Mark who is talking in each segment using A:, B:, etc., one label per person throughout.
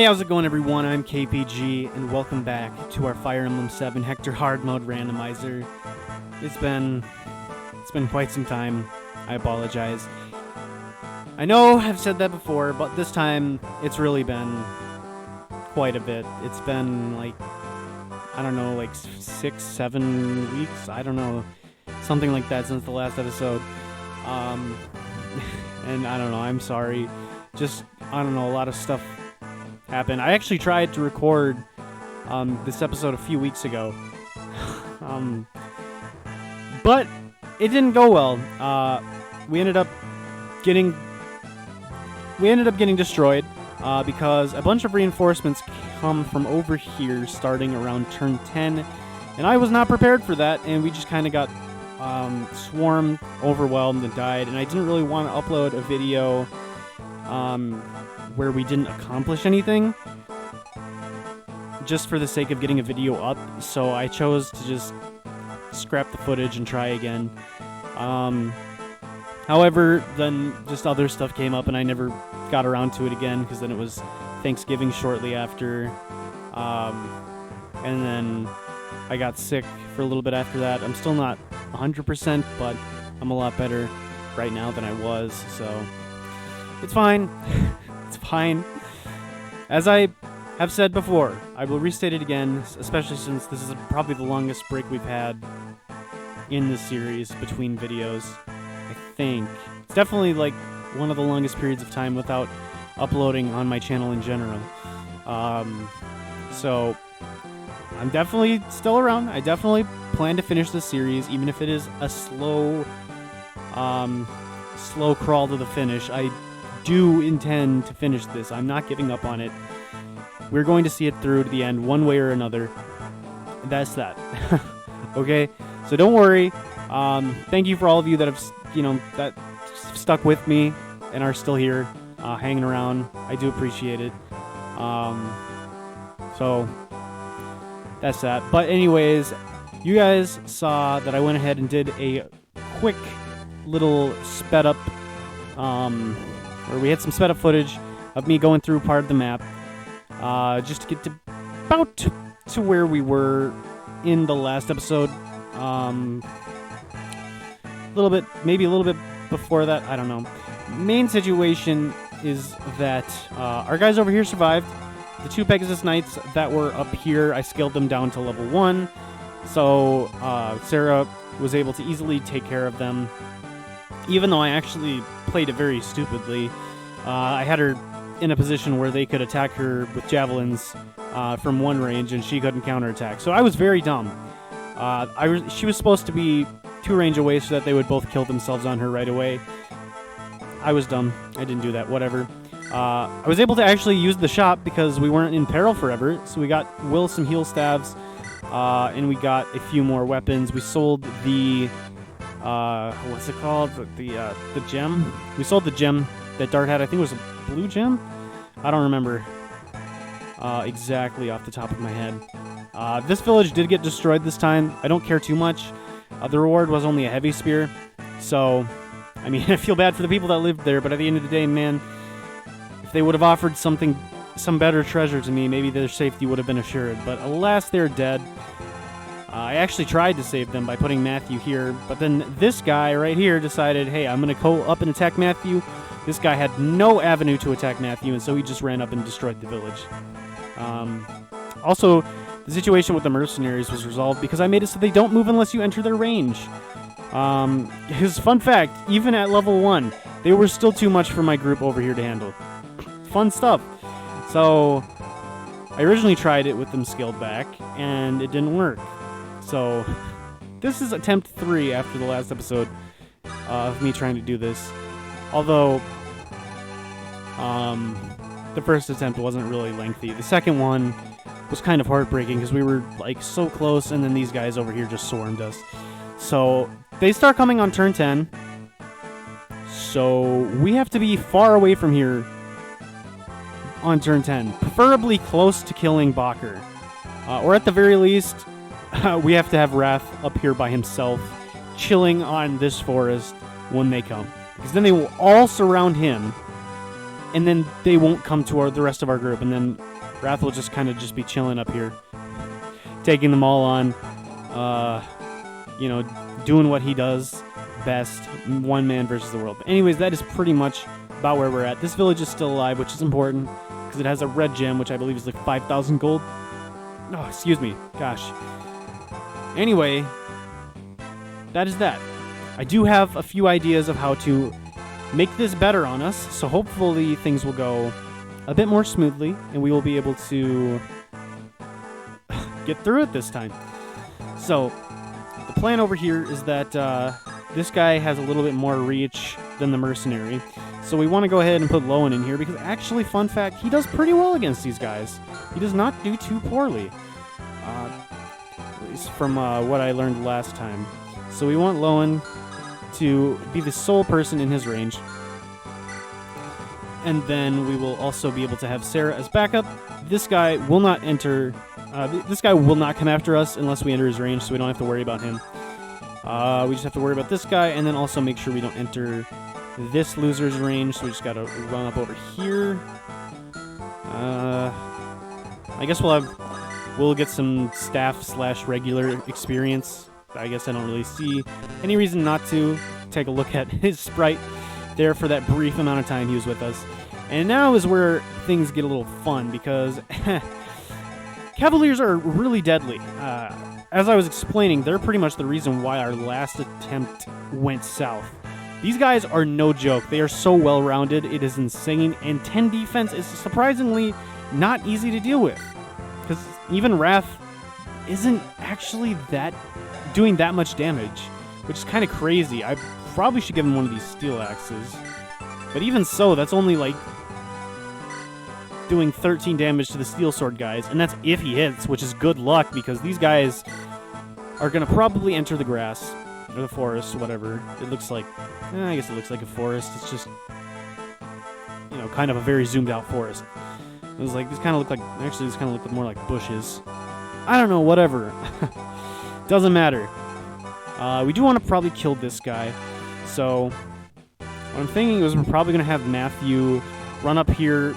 A: Hey, how's it going, everyone? I'm KPG, and welcome back to our Fire Emblem 7 Hector Hard Mode Randomizer. It's been quite some time. I apologize. I know I've said that before, but this time it's really been quite a bit. It's been like, I don't know, like 6-7 weeks. I don't know, something like that since the last episode. And I don't know. I'm sorry. Just, I don't know, a lot of stuff happened. I actually tried to record this episode a few weeks ago, but it didn't go well. We ended up getting destroyed because a bunch of reinforcements come from over here starting around turn 10, and I was not prepared for that, and we just kind of got swarmed, overwhelmed, and died. And I didn't really want to upload a video where we didn't accomplish anything just for the sake of getting a video up, so I chose to just scrap the footage and try again. However, then just other stuff came up and I never got around to it again, because then it was Thanksgiving shortly after, and then I got sick for a little bit after that. I'm still not 100%, but I'm a lot better right now than I was, so it's fine. It's fine. As I have said before, I will restate it again, especially since this is probably the longest break we've had in this series between videos. I think it's definitely like one of the longest periods of time without uploading on my channel in general. So I'm definitely still around. I definitely plan to finish this series, even if it is a slow crawl to the finish. I do intend to finish this. I'm not giving up on it. We're going to see it through to the end one way or another. That's that. Okay? So don't worry. Thank you for all of you that have, that stuck with me and are still here, hanging around. I do appreciate it. So that's that. But anyways, you guys saw that I went ahead and did a quick little sped up, where we had some sped up footage of me going through part of the map, just to get to about to where we were in the last episode. Maybe a little bit before that, I don't know. Main situation is that our guys over here survived. The two Pegasus Knights that were up here, I scaled them down to level 1, so Sarah was able to easily take care of them. Even though I actually played it very stupidly, I had her in a position where they could attack her with javelins from one range, and she couldn't counterattack. So I was very dumb. She was supposed to be 2 range away so that they would both kill themselves on her right away. I was dumb. I didn't do that. Whatever. I was able to actually use the shop because we weren't in peril forever. So we got Will some heal staves, and we got a few more weapons. We sold the what's it called? The gem. We sold the gem that Dart had. I think it was a blue gem. I don't remember exactly off the top of my head. This village did get destroyed this time. I don't care too much. The reward was only a heavy spear, so I mean, I feel bad for the people that lived there. But at the end of the day, man, if they would have offered some better treasure to me, maybe their safety would have been assured. But alas, they're dead. I actually tried to save them by putting Matthew here, but then this guy right here decided, hey, I'm going to go up and attack Matthew. This guy had no avenue to attack Matthew, and so he just ran up and destroyed the village. Also, the situation with the mercenaries was resolved because I made it so they don't move unless you enter their range. His fun fact, even at level 1, they were still too much for my group over here to handle. Fun stuff. So, I originally tried it with them scaled back, and it didn't work. So, this is attempt 3 after the last episode of me trying to do this. Although, the first attempt wasn't really lengthy. The second one was kind of heartbreaking because we were like so close, and then these guys over here just swarmed us. So, they start coming on turn 10. So, we have to be far away from here on turn 10. Preferably close to killing Bakker. Or at the very least, we have to have Wrath up here by himself, chilling on this forest when they come. Because then they will all surround him, and then they won't come to the rest of our group, and then Wrath will just kind of just be chilling up here, taking them all on, you know, doing what he does best, one man versus the world. But anyways, that is pretty much about where we're at. This village is still alive, which is important, because it has a red gem, which I believe is like 5,000 gold. Oh, excuse me. Gosh. Anyway, that is that. I do have a few ideas of how to make this better on us, so hopefully things will go a bit more smoothly, and we will be able to get through it this time. So, the plan over here is that this guy has a little bit more reach than the mercenary, so we want to go ahead and put Lowen in here, because actually, fun fact, he does pretty well against these guys. He does not do too poorly, at least from what I learned last time. So we want Lowen to be the sole person in his range, and then we will also be able to have Sarah as backup. This guy will not enter. This guy will not come after us unless we enter his range, so we don't have to worry about him. We just have to worry about this guy, and then also make sure we don't enter this loser's range, so we just gotta run up over here. I guess we'll get some staff/regular experience. I guess I don't really see any reason not to take a look at his sprite there for that brief amount of time he was with us. And now is where things get a little fun, because Cavaliers are really deadly. As I was explaining, they're pretty much the reason why our last attempt went south. These guys are no joke. They are so well-rounded. It is insane. And 10 defense is surprisingly not easy to deal with, because even Wrath isn't actually doing that much damage, which is kind of crazy. I probably should give him one of these steel axes, but even so, that's only like doing 13 damage to the steel sword guys, and that's if he hits, which is good luck, because these guys are gonna probably enter the grass or the forest, whatever it looks like. I guess it looks like a forest. It's just, you know, kind of a very zoomed out forest. It was like, these kind of look like, actually these kind of look more like bushes. I don't know, whatever. Doesn't matter. We do want to probably kill this guy. So, what I'm thinking is we're probably going to have Matthew run up here,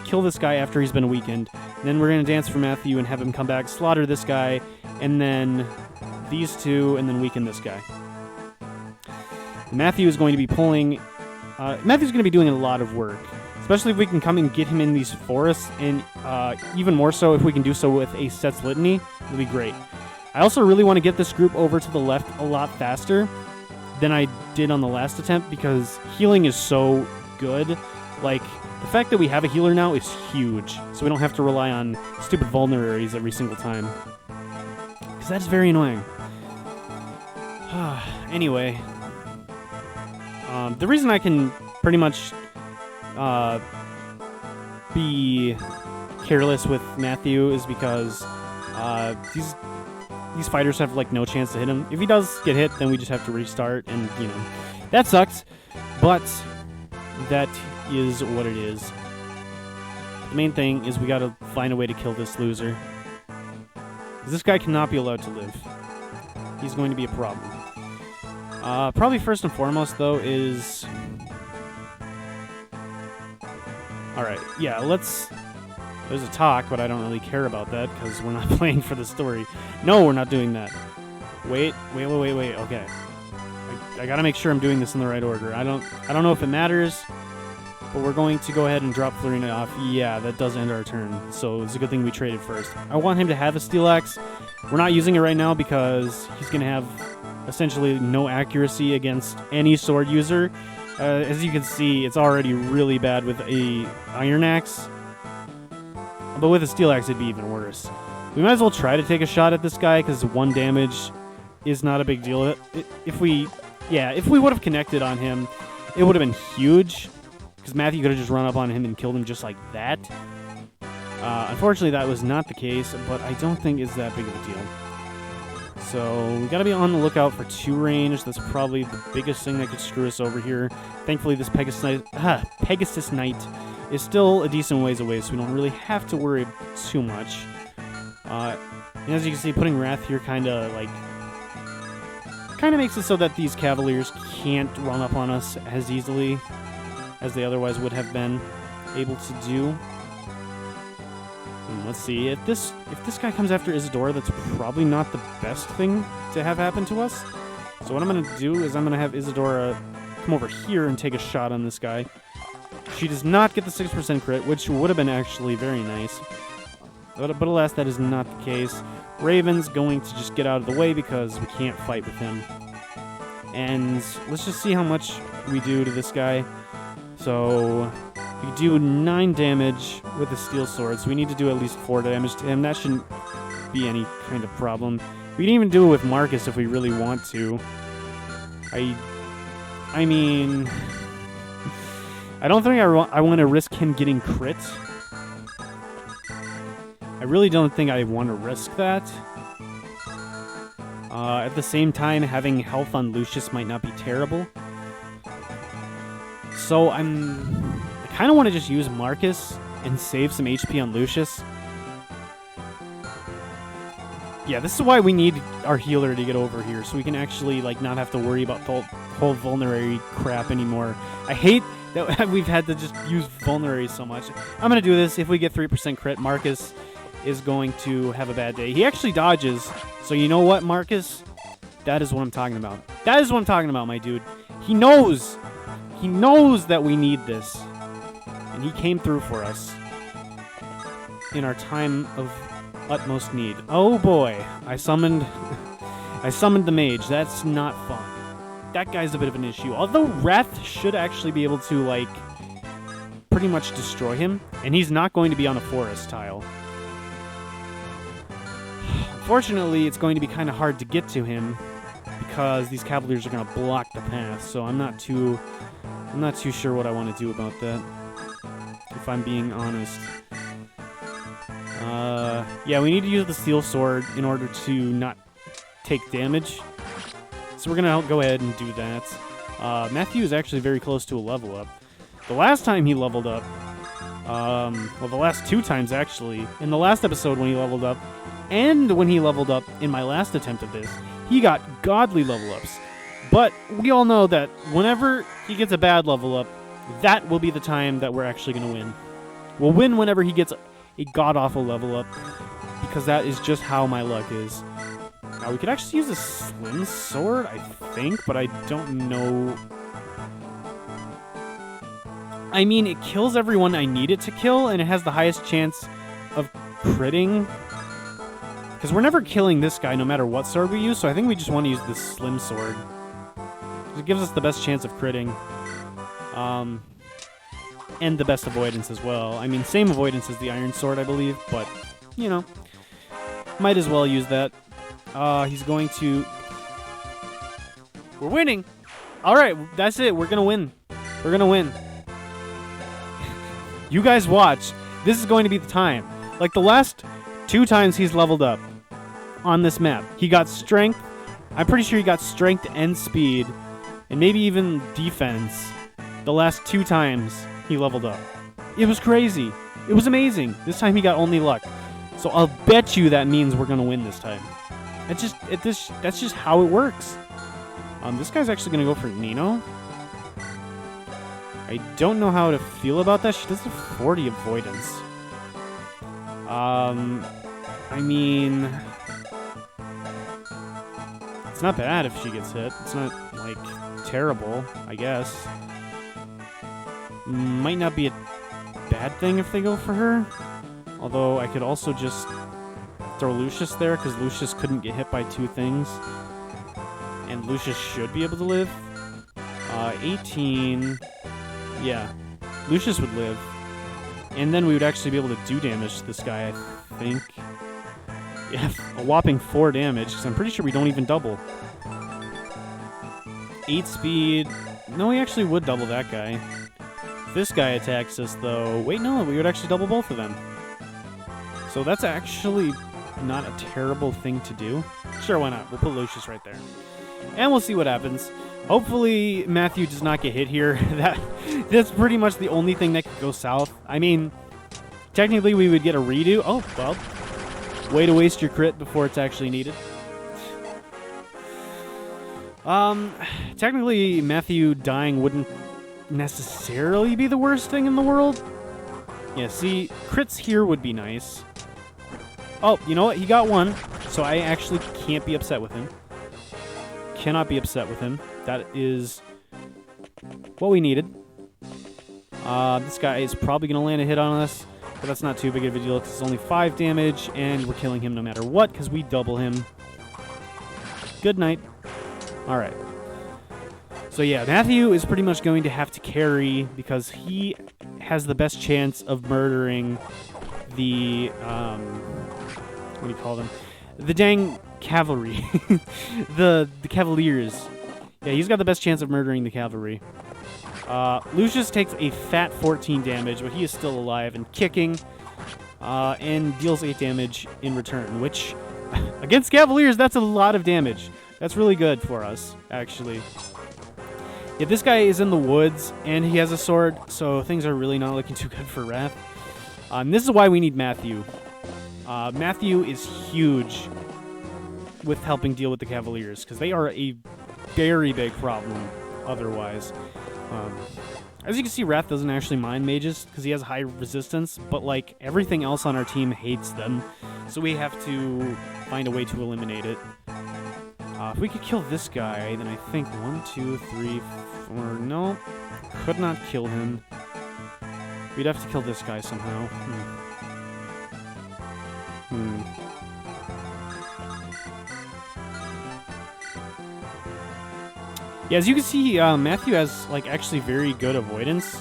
A: kill this guy after he's been weakened. Then we're going to dance for Matthew and have him come back, slaughter this guy, and then these two, and then weaken this guy. Matthew is going to be pulling... Matthew's going to be doing a lot of work, especially if we can come and get him in these forests, and even more so if we can do so with a Set's Litany. It'll be great. I also really want to get this group over to the left a lot faster than I did on the last attempt, because healing is so good. Like, the fact that we have a healer now is huge, so we don't have to rely on stupid vulneraries every single time, because that's very annoying. Anyway, the reason I can pretty much be careless with Matthew is because these fighters have like no chance to hit him. If he does get hit, then we just have to restart, and you know, that sucks, but that is what it is. The main thing is we gotta find a way to kill this loser. This guy cannot be allowed to live. He's going to be a problem. Probably first and foremost, though, is... Alright, yeah, let's... There's a talk, but I don't really care about that, because we're not playing for the story. No, we're not doing that. Wait, okay. I gotta make sure I'm doing this in the right order. I don't know if it matters, but we're going to go ahead and drop Florina off. Yeah, that does end our turn, so it's a good thing we traded first. I want him to have a steel axe. We're not using it right now because he's gonna have essentially no accuracy against any sword user. As you can see, it's already really bad with a iron axe, but with a steel axe it'd be even worse. We might as well try to take a shot at this guy, because 1 damage is not a big deal. If we would have connected on him, it would have been huge, because Matthew could have just run up on him and killed him just like that. Unfortunately, that was not the case, but I don't think it's that big of a deal. So we gotta be on the lookout for 2 range. That's probably the biggest thing that could screw us over here. Thankfully, this Pegasus Knight is still a decent ways away, so we don't really have to worry too much. And as you can see, putting Wrath here kind of makes it so that these Cavaliers can't run up on us as easily as they otherwise would have been able to do. Let's see. If this guy comes after Isadora, that's probably not the best thing to have happen to us. So what I'm going to do is I'm going to have Isadora come over here and take a shot on this guy. She does not get the 6% crit, which would have been actually very nice. But alas, that is not the case. Raven's going to just get out of the way because we can't fight with him. And let's just see how much we do to this guy. So we do 9 damage with the steel sword, so we need to do at least 4 damage to him. That shouldn't be any kind of problem. We can even do it with Marcus if we really want to. I mean, I don't think I want to risk him getting crit. I really don't think I want to risk that. At the same time, having health on Lucius might not be terrible. So I kind of want to just use Marcus and save some HP on Lucius. Yeah, this is why we need our healer to get over here, so we can actually not have to worry about the whole vulnerary crap anymore. I hate that we've had to just use vulnerary so much. I'm going to do this. If we get 3% crit, Marcus is going to have a bad day. He actually dodges, so you know what, Marcus? That is what I'm talking about. That is what I'm talking about, my dude. He knows. He knows that we need this. And he came through for us in our time of utmost need. Oh boy, I summoned the mage. That's not fun. That guy's a bit of an issue. Although Wrath should actually be able to pretty much destroy him, and he's not going to be on a forest tile. Unfortunately, it's going to be kind of hard to get to him because these Cavaliers are going to block the path. So I'm not too sure what I want to do about that, if I'm being honest. Yeah, we need to use the steel sword in order to not take damage. So we're going to go ahead and do that. Matthew is actually very close to a level up. The last time he leveled up, well, the last 2 times actually, in the last episode when he leveled up, and when he leveled up in my last attempt at this, he got godly level ups. But we all know that whenever he gets a bad level up, that will be the time that we're actually going to win. We'll win whenever he gets a god-awful level up, because that is just how my luck is. Now, we could actually use a slim sword, I think, but I don't know. I mean, it kills everyone I need it to kill, and it has the highest chance of critting. Because we're never killing this guy no matter what sword we use, so I think we just want to use this slim sword. It gives us the best chance of critting. And the best avoidance as well. I mean, same avoidance as the iron sword, I believe, but, you know, might as well use that. He's going to... We're winning! Alright, that's it. We're gonna win. We're gonna win. You guys watch. This is going to be the time. Like, the last 2 times he's leveled up on this map, he got strength. I'm pretty sure he got strength and speed, and maybe even defense the last 2 times he leveled up. It was crazy. It was amazing. This time he got only luck. So I'll bet you that means we're gonna win this time. That's just how it works. This guy's actually gonna go for Nino. I don't know how to feel about that. She does have 40 avoidance. I mean, it's not bad if she gets hit. It's not terrible, I guess. Might not be a bad thing if they go for her. Although I could also just throw Lucius there, because Lucius couldn't get hit by 2 things. And Lucius should be able to live. 18. Yeah. Lucius would live. And then we would actually be able to do damage to this guy, I think. Yeah, a whopping 4 damage, because I'm pretty sure we don't even double. 8 speed. No, we actually would double that guy. If this guy attacks us, though... Wait, no, we would actually double both of them. So that's actually not a terrible thing to do. Sure, why not? We'll put Lucius right there. And we'll see what happens. Hopefully Matthew does not get hit here. That's pretty much the only thing that could go south. I mean, technically we would get a redo. Oh, well. Way to waste your crit before it's actually needed. Technically Matthew dying wouldn't necessarily be the worst thing in the world. Yeah, see, crits here would be nice. Oh, you know what? He got one, so I actually can't be upset with him. Cannot be upset with him. That is what we needed. This guy is probably going to land a hit on us, but that's not too big of a deal because it's only 5 damage, and we're killing him no matter what because we double him. Good night. All right. So yeah, Matthew is pretty much going to have to carry because he has the best chance of murdering the, what do you call them? The dang cavalry. the cavaliers. Yeah, he's got the best chance of murdering the cavalry. Lucius takes a fat 14 damage, but he is still alive and kicking, and deals 8 damage in return, which, against cavaliers, that's a lot of damage. That's really good for us, actually. Yeah, this guy is in the woods, and he has a sword, so things are really not looking too good for Wrath. This is why we need Matthew. Matthew is huge with helping deal with the Cavaliers, because they are a very big problem otherwise. As you can see, Wrath doesn't actually mind mages, because he has high resistance, but like everything else on our team hates them, so we have to find a way to eliminate it. If we could kill this guy, then I think 1, 2, 3, 4... No, could not kill him. We'd have to kill this guy somehow. Yeah, as you can see, Matthew has, like, actually very good avoidance.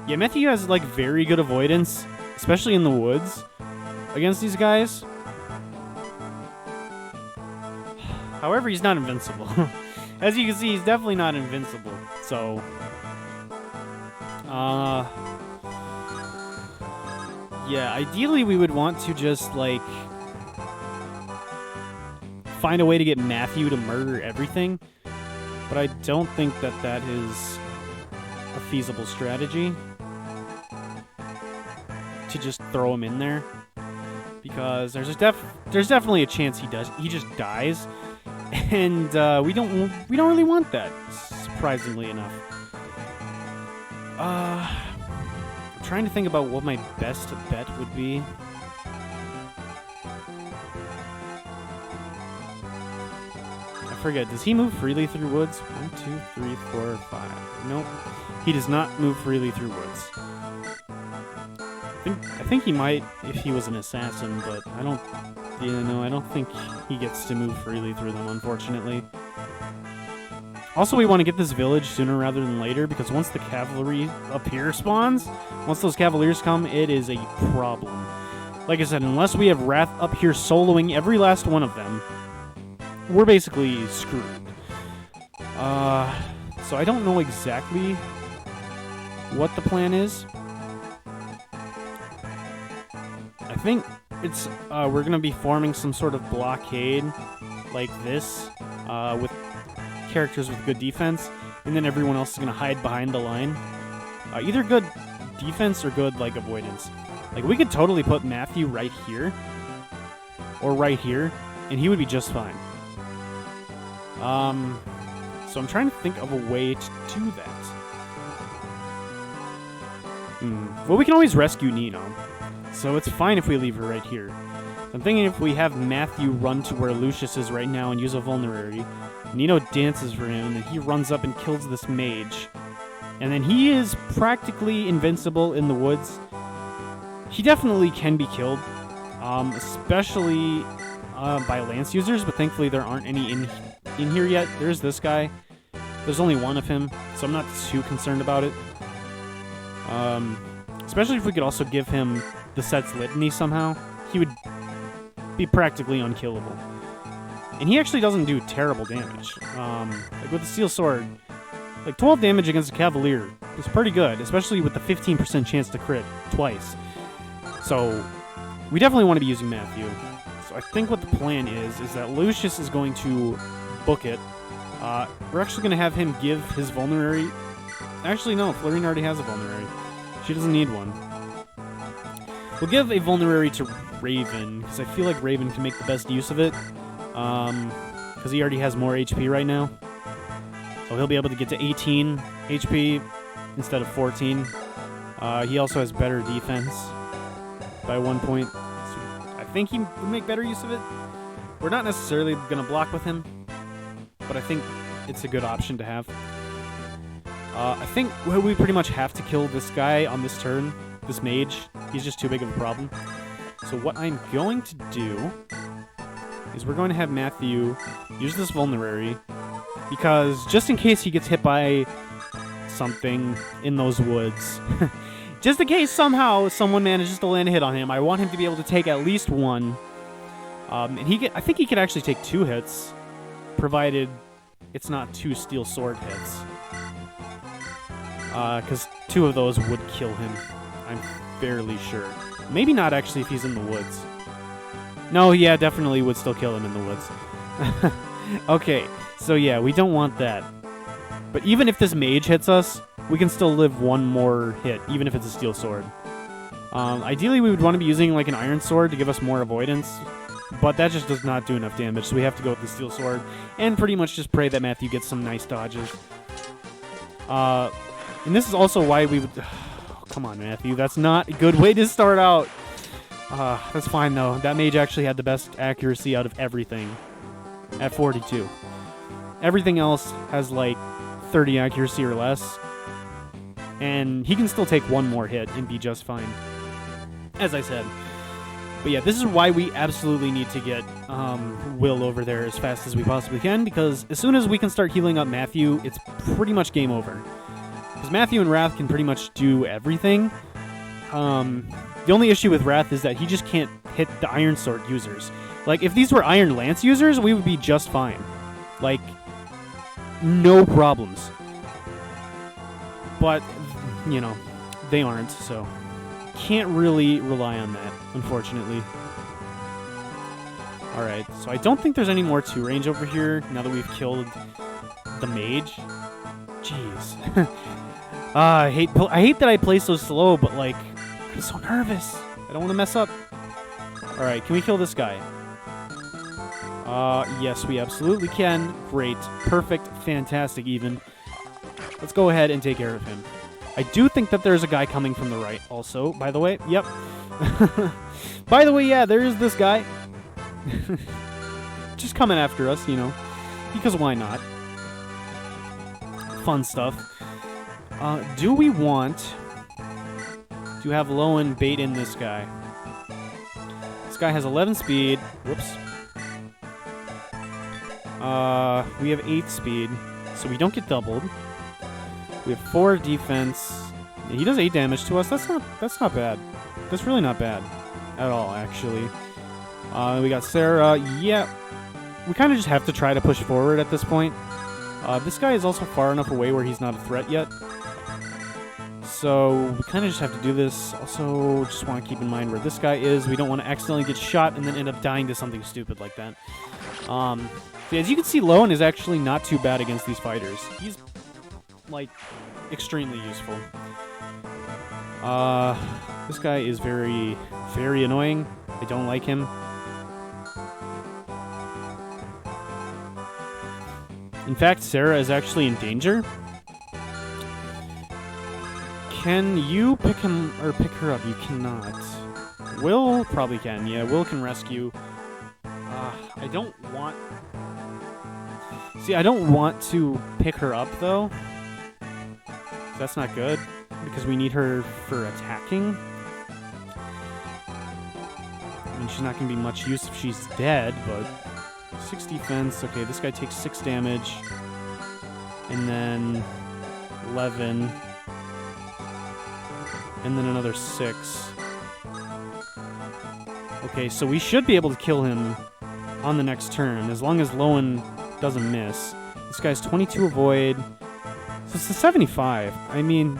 A: Yeah, Matthew has, like, very good avoidance, especially in the woods, against these guys. However, he's not invincible. As you can see, he's definitely not invincible. So, yeah, ideally we would want to just, like, find a way to get Matthew to murder everything. But I don't think that that is a feasible strategy. To just throw him in there. Because there's definitely a chance he just dies. And we don't really want that, surprisingly enough. I'm trying to think about what my best bet would be. I forget. Does he move freely through woods? 1, 2, 3, 4, 5. Nope. He does not move freely through woods. I think he might if he was an assassin, but I don't. Yeah, no, I don't think he gets to move freely through them, unfortunately. Also, we want to get this village sooner rather than later, because once the cavalry up here spawns, once those cavaliers come, it is a problem. Like I said, unless we have Wrath up here soloing every last one of them, we're basically screwed. So I don't know exactly what the plan is. I think it's we're gonna be forming some sort of blockade like this with characters with good defense, and then everyone else is gonna hide behind the line. Either good defense or good like avoidance. Like we could totally put Matthew right here or right here, and he would be just fine. So I'm trying to think of a way to do that. Well, we can always rescue Nino. So it's fine if we leave her right here. I'm thinking if we have Matthew run to where Lucius is right now and use a vulnerability, Nino dances for him, and then he runs up and kills this mage. And then he is practically invincible in the woods. He definitely can be killed, especially by lance users, but thankfully there aren't any in here yet. There's this guy. There's only one of him, so I'm not too concerned about it. Especially if we could also give him the set's litany somehow, he would be practically unkillable. And he actually doesn't do terrible damage. Like with the steel sword, like 12 damage against a cavalier is pretty good, especially with the 15% chance to crit twice. So we definitely want to be using Matthew. So I think what the plan is that Lucius is going to book it. We're actually going to have him give his vulnerary. Actually, no, Florine already has a vulnerary. She doesn't need one. We'll give a vulnerary to Raven, because I feel like Raven can make the best use of it. Because he already has more HP right now. So he'll be able to get to 18 HP instead of 14. He also has better defense by 1 point. So I think he would make better use of it. We're not necessarily going to block with him, but I think it's a good option to have. I think we pretty much have to kill this guy on this turn, this mage. He's just too big of a problem. So what I'm going to do is we're going to have Matthew use this vulnerary, because just in case he gets hit by something in those woods, just in case somehow someone manages to land a hit on him, I want him to be able to take at least one. And I think he could actually take 2 hits, provided it's not 2 steel sword hits. Because 2 of those would kill him, I'm fairly sure. Maybe not actually if he's in the woods. No, yeah, definitely would still kill him in the woods. Okay, so yeah, we don't want that. But even if this mage hits us, we can still live 1 more hit, even if it's a steel sword. Ideally, we would want to be using like an iron sword to give us more avoidance, but that just does not do enough damage, so we have to go with the steel sword and pretty much just pray that Matthew gets some nice dodges. And this is also why we would... Oh, come on, Matthew. That's not a good way to start out. That's fine, though. That mage actually had the best accuracy out of everything at 42. Everything else has, like, 30 accuracy or less. And he can still take 1 more hit and be just fine, as I said. But yeah, this is why we absolutely need to get Will over there as fast as we possibly can, because as soon as we can start healing up Matthew, it's pretty much game over. Because Matthew and Wrath can pretty much do everything. The only issue with Wrath is that he just can't hit the Iron Sword users. Like, if these were Iron Lance users, we would be just fine. Like, no problems. But, you know, they aren't, so can't really rely on that, unfortunately. Alright, so I don't think there's any more 2-range over here now that we've killed the mage. Jeez. I hate that I play so slow, but, like, I'm so nervous. I don't want to mess up. Alright, can we kill this guy? Yes, we absolutely can. Great. Perfect. Fantastic, even. Let's go ahead and take care of him. I do think that there's a guy coming from the right also, by the way. Yep. By the way, yeah, there is this guy. Just coming after us, you know. Because why not? Fun stuff. Do we want to have Lowen bait in this guy? This guy has 11 speed. Whoops. We have 8 speed, so we don't get doubled. We have 4 defense. He does 8 damage to us. That's not bad. That's really not bad at all, actually. We got Sarah. Yeah, we kind of just have to try to push forward at this point. This guy is also far enough away where he's not a threat yet. So we kind of just have to do this. Also, just want to keep in mind where this guy is. We don't want to accidentally get shot and then end up dying to something stupid like that. So as you can see, Lowen is actually not too bad against these fighters. He's, like, extremely useful. This guy is very, very annoying. I don't like him. In fact, Sarah is actually in danger. Can you pick him or pick her up? You cannot. Will probably can. Yeah, Will can rescue. I don't want... See, I don't want to pick her up, though. That's not good, because we need her for attacking. I mean, she's not going to be much use if she's dead, but... 6 defense. Okay, this guy takes 6 damage. And then... 11... And then another 6. Okay, so we should be able to kill him on the next turn, as long as Lowen doesn't miss. This guy's 22 avoid. So it's a 75. I mean,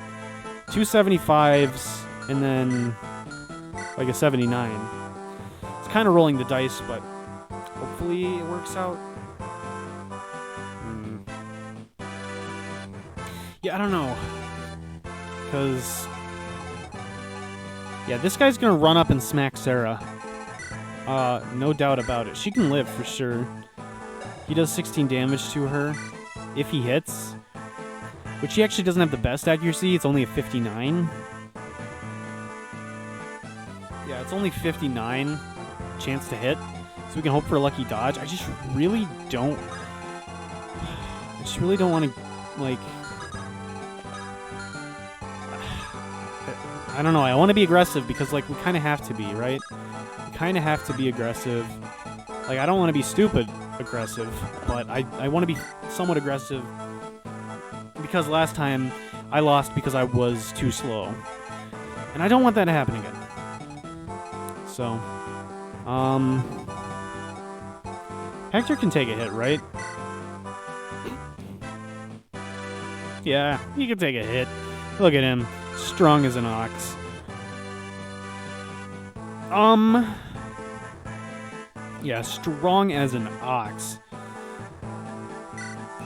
A: 2 75s, and then like a 79. It's kind of rolling the dice, but hopefully it works out. Yeah, I don't know. Because... yeah, this guy's gonna run up and smack Sarah. No doubt about it. She can live for sure. He does 16 damage to her if he hits, which he actually doesn't have the best accuracy. It's only a 59. That's only 59 chance to hit, so we can hope for a lucky dodge. I just really don't want to, like, I don't know. I want to be aggressive because, like, we kind of have to be, right? We kind of have to be aggressive. Like, I don't want to be stupid aggressive, but I want to be somewhat aggressive because last time I lost because I was too slow. And I don't want that to happen again. So, Hector can take a hit, right? Yeah, he can take a hit. Look at him. Strong as an ox. Yeah, strong as an ox.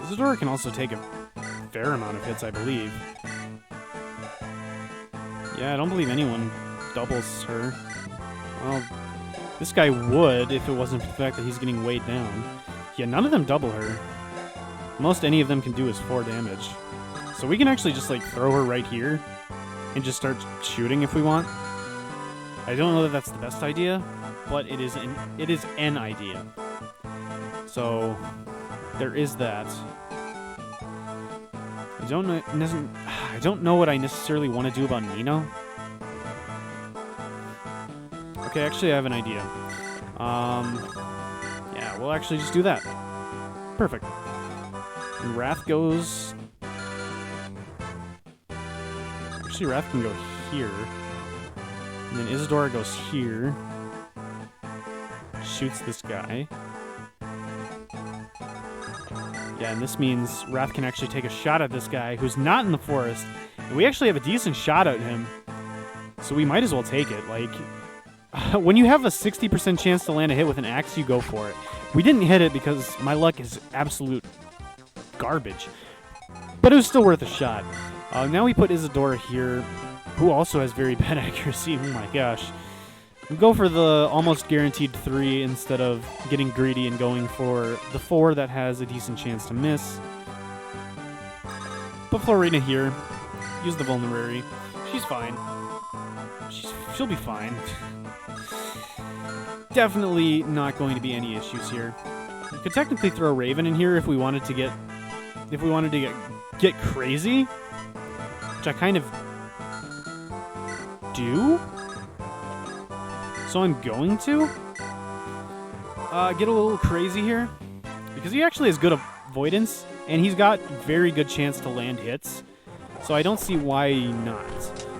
A: Isadora can also take a fair amount of hits, I believe. Yeah, I don't believe anyone doubles her. Well, this guy would if it wasn't for the fact that he's getting weighed down. Yeah, none of them double her. Most any of them can do is 4 damage. So we can actually just, like, throw her right here and just start shooting if we want. I don't know that that's the best idea, but it is an idea. So there is that. I don't know what I necessarily want to do about Nino. Okay, actually I have an idea. Yeah, we'll actually just do that. Perfect. And Wrath goes... Actually, Wrath can go here. And then Isadora goes here. Shoots this guy. Yeah, and this means Wrath can actually take a shot at this guy who's not in the forest. And we actually have a decent shot at him. So we might as well take it. Like, when you have a 60% chance to land a hit with an axe, you go for it. We didn't hit it because my luck is absolute garbage. But it was still worth a shot. Now we put Isadora here, who also has very bad accuracy. Oh my gosh. We go for the almost guaranteed 3 instead of getting greedy and going for the 4 that has a decent chance to miss. Put Florina here. Use the Vulnerary. She's fine. She'll be fine. Definitely not going to be any issues here. We could technically throw Raven in here if we wanted to get crazy, which I kind of do. So I'm going to get a little crazy here because he actually has good avoidance and he's got very good chance to land hits. So I don't see why not.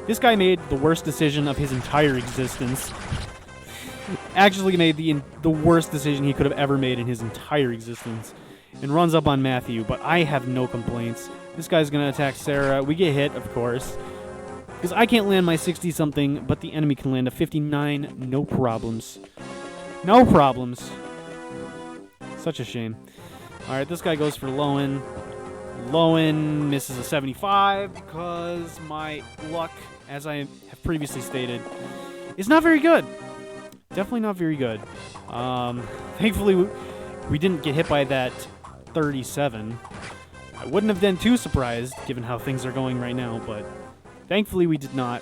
A: This guy made the worst decision of his entire existence. Actually made the worst decision he could have ever made in his entire existence. And runs up on Matthew, but I have no complaints. This guy's going to attack Sarah. We get hit, of course. Because I can't land my 60-something, but the enemy can land a 59. No problems. No problems. Such a shame. Alright, this guy goes for Lowen. Lowen misses a 75 because my luck, as I have previously stated, is not very good. Definitely not very good. Thankfully, we didn't get hit by that 37. I wouldn't have been too surprised, given how things are going right now, but thankfully we did not.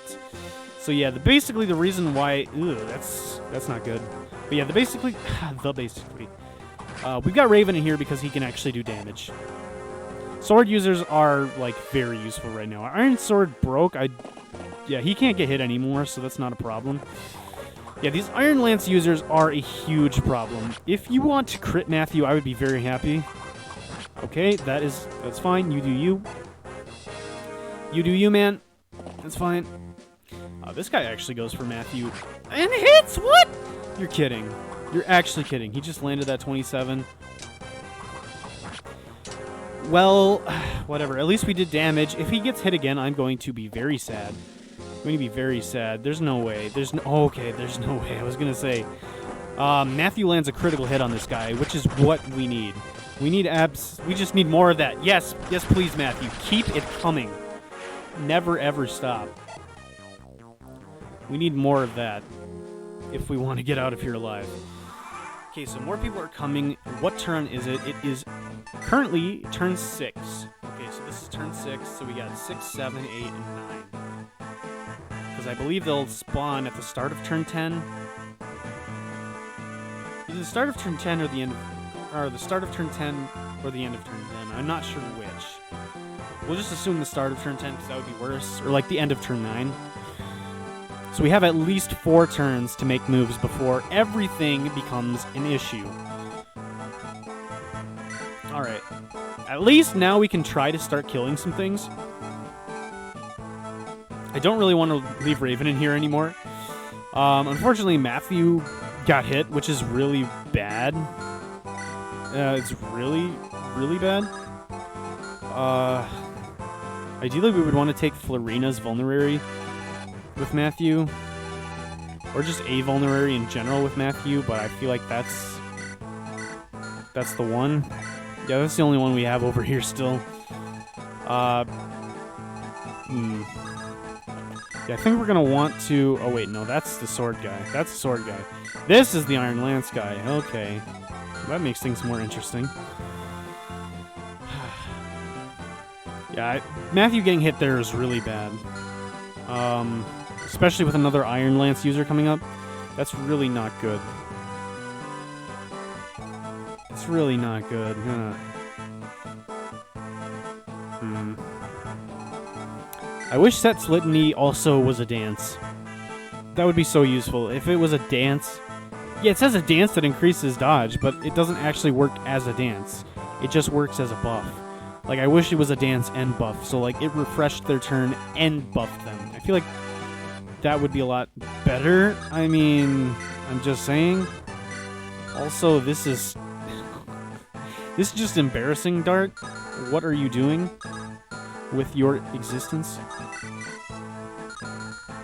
A: So yeah, basically the reason why... Ugh, that's not good. But yeah, basically... we've got Raven in here because he can actually do damage. Sword users are, like, very useful right now. Iron Sword broke. Yeah, he can't get hit anymore, so that's not a problem. Yeah, these Iron Lance users are a huge problem. If you want to crit Matthew, I would be very happy. Okay, that's fine. You do you. You do you, man. That's fine. This guy actually goes for Matthew and hits. What? You're kidding. You're actually kidding. He just landed that 27. Well, whatever. At least we did damage. If he gets hit again, I'm going to be very sad. I'm going to be very sad. There's no way. There's no way. I was going to say, Matthew lands a critical hit on this guy, which is what we need. We need we just need more of that. Yes, yes, please, Matthew. Keep it coming. Never, ever stop. We need more of that if we want to get out of here alive. Okay, so more people are coming. What turn is it? It is currently turn 6. Okay, so this is turn 6, so we got 6, 7, 8, and 9. because I believe they'll spawn at the start of turn 10. Either the start of turn 10 or the end, or the start of turn 10 or the end of turn 10. I'm not sure which. We'll just assume the start of turn 10 because that would be worse, or like the end of turn 9. So we have at least 4 turns to make moves before everything becomes an issue. Alright. At least now we can try to start killing some things. I don't really want to leave Raven in here anymore. Unfortunately, Matthew got hit, which is really bad. It's really, really bad. Ideally, we would want to take Florina's Vulnerary with Matthew. Or just a Vulnerary in general with Matthew, but I feel like that's the one. Yeah, that's the only one we have over here still. Yeah, I think we're going to want to... Oh, wait, no, that's the sword guy. That's the sword guy. This is the Iron Lance guy. Okay. That makes things more interesting. Yeah, Matthew getting hit there is really bad. Especially with another Iron Lance user coming up. That's really not good. It's really not good. I wish Set's Litany also was a dance. That would be so useful. If it was a dance... Yeah, it says a dance that increases dodge, but it doesn't actually work as a dance. It just works as a buff. Like, I wish it was a dance and buff, so, like, it refreshed their turn and buffed them. I feel like that would be a lot better. I mean, I'm just saying. Also, this is... This is just embarrassing, Dart. What are you doing with your existence?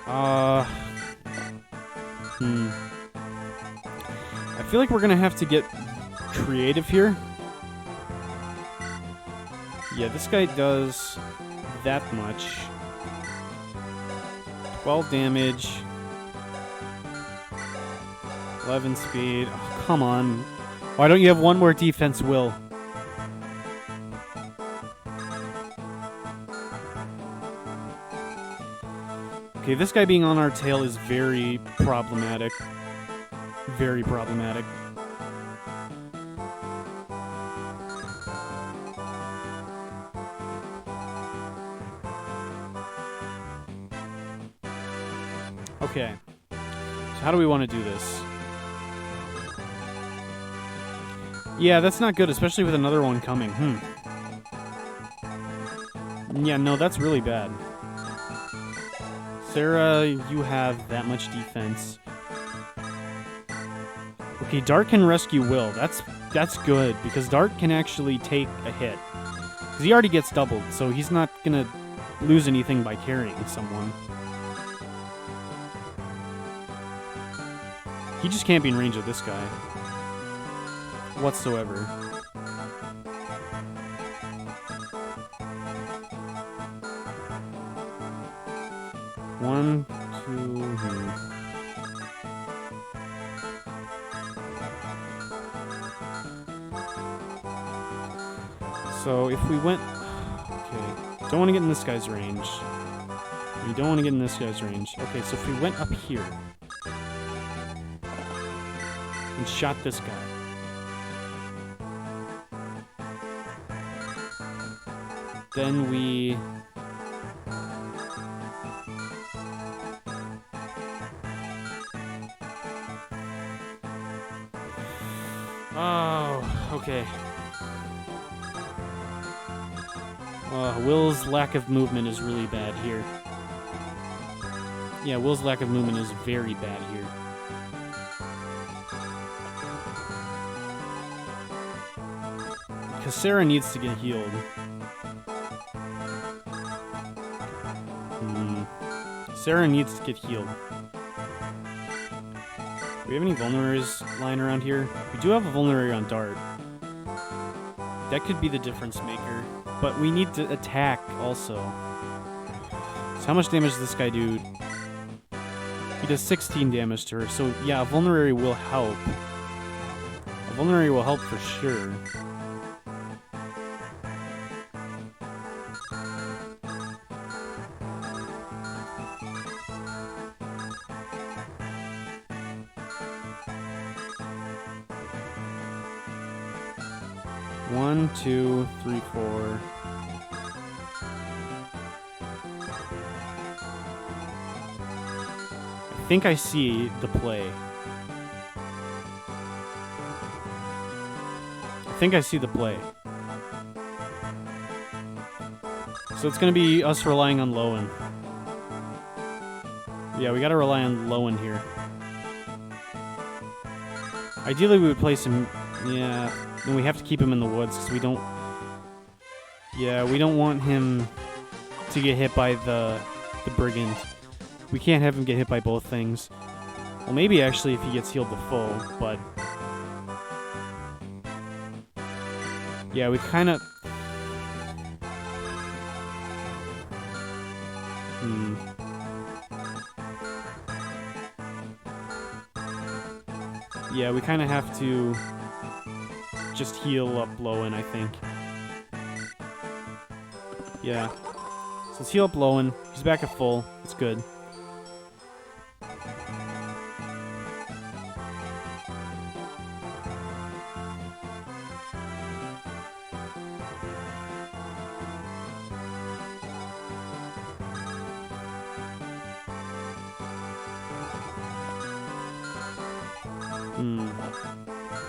A: I feel like we're gonna have to get creative here. Yeah, this guy does that much. 12 damage. 11 speed. Oh, come on. Why don't you have one more defense, Will? Okay, this guy being on our tail is very problematic. Very problematic. Okay. So how do we want to do this? Yeah, that's not good, especially with another one coming. Yeah, no, that's really bad. Sarah, you have that much defense. Okay, Dart can rescue Will. That's good, because Dart can actually take a hit. Because he already gets doubled, so he's not gonna lose anything by carrying someone. He just can't be in range of this guy. Whatsoever. One, two, So if we went... Okay. Don't want to get in this guy's range. We don't want to get in this guy's range. Okay, so if we went up here... and shot this guy... then we... Oh, okay. Will's lack of movement is really bad here. Yeah, Will's lack of movement is very bad here. Because Sarah needs to get healed. Sarah needs to get healed. Do we have any vulneraries lying around here? We do have a vulnerary on Dart. That could be the difference maker. But we need to attack also. So how much damage does this guy do? He does 16 damage to her. So yeah, a vulnerary will help. A vulnerary will help for sure. 1, 2, 3, 4. I think I see the play. So it's going to be us relying on Lowen. Yeah, we got to rely on Lowen here. Ideally, we would place him... Yeah, and we have to keep him in the woods because we don't... Yeah, we don't want him to get hit by the brigand. We can't have him get hit by both things. Well, maybe actually if he gets healed to full, but... Yeah, we kind of... Yeah, we kind of have to just heal up Lowen, I think. Yeah. So let's heal up Lowen. He's back at full. It's good.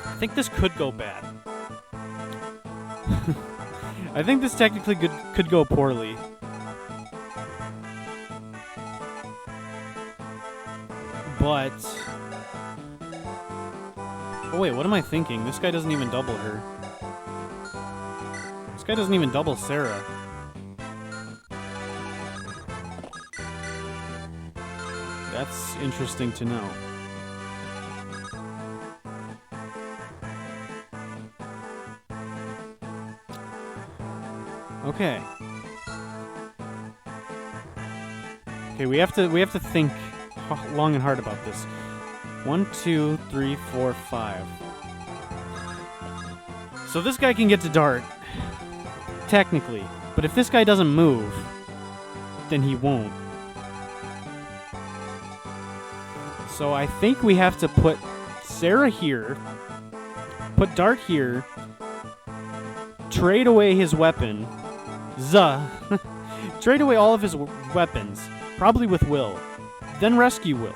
A: I think this could go bad. I think this technically could go poorly. But... Oh wait, what am I thinking? This guy doesn't even double her. This guy doesn't even double Sarah. That's interesting to know. Okay. Okay, we have to think long and hard about this. 1, 2, 3, 4, 5. So this guy can get to dart, technically. But if this guy doesn't move, then he won't. So I think we have to put Sarah here, put Dart here, trade away his weapon, trade away all of his weapons, probably with Will, then rescue Will.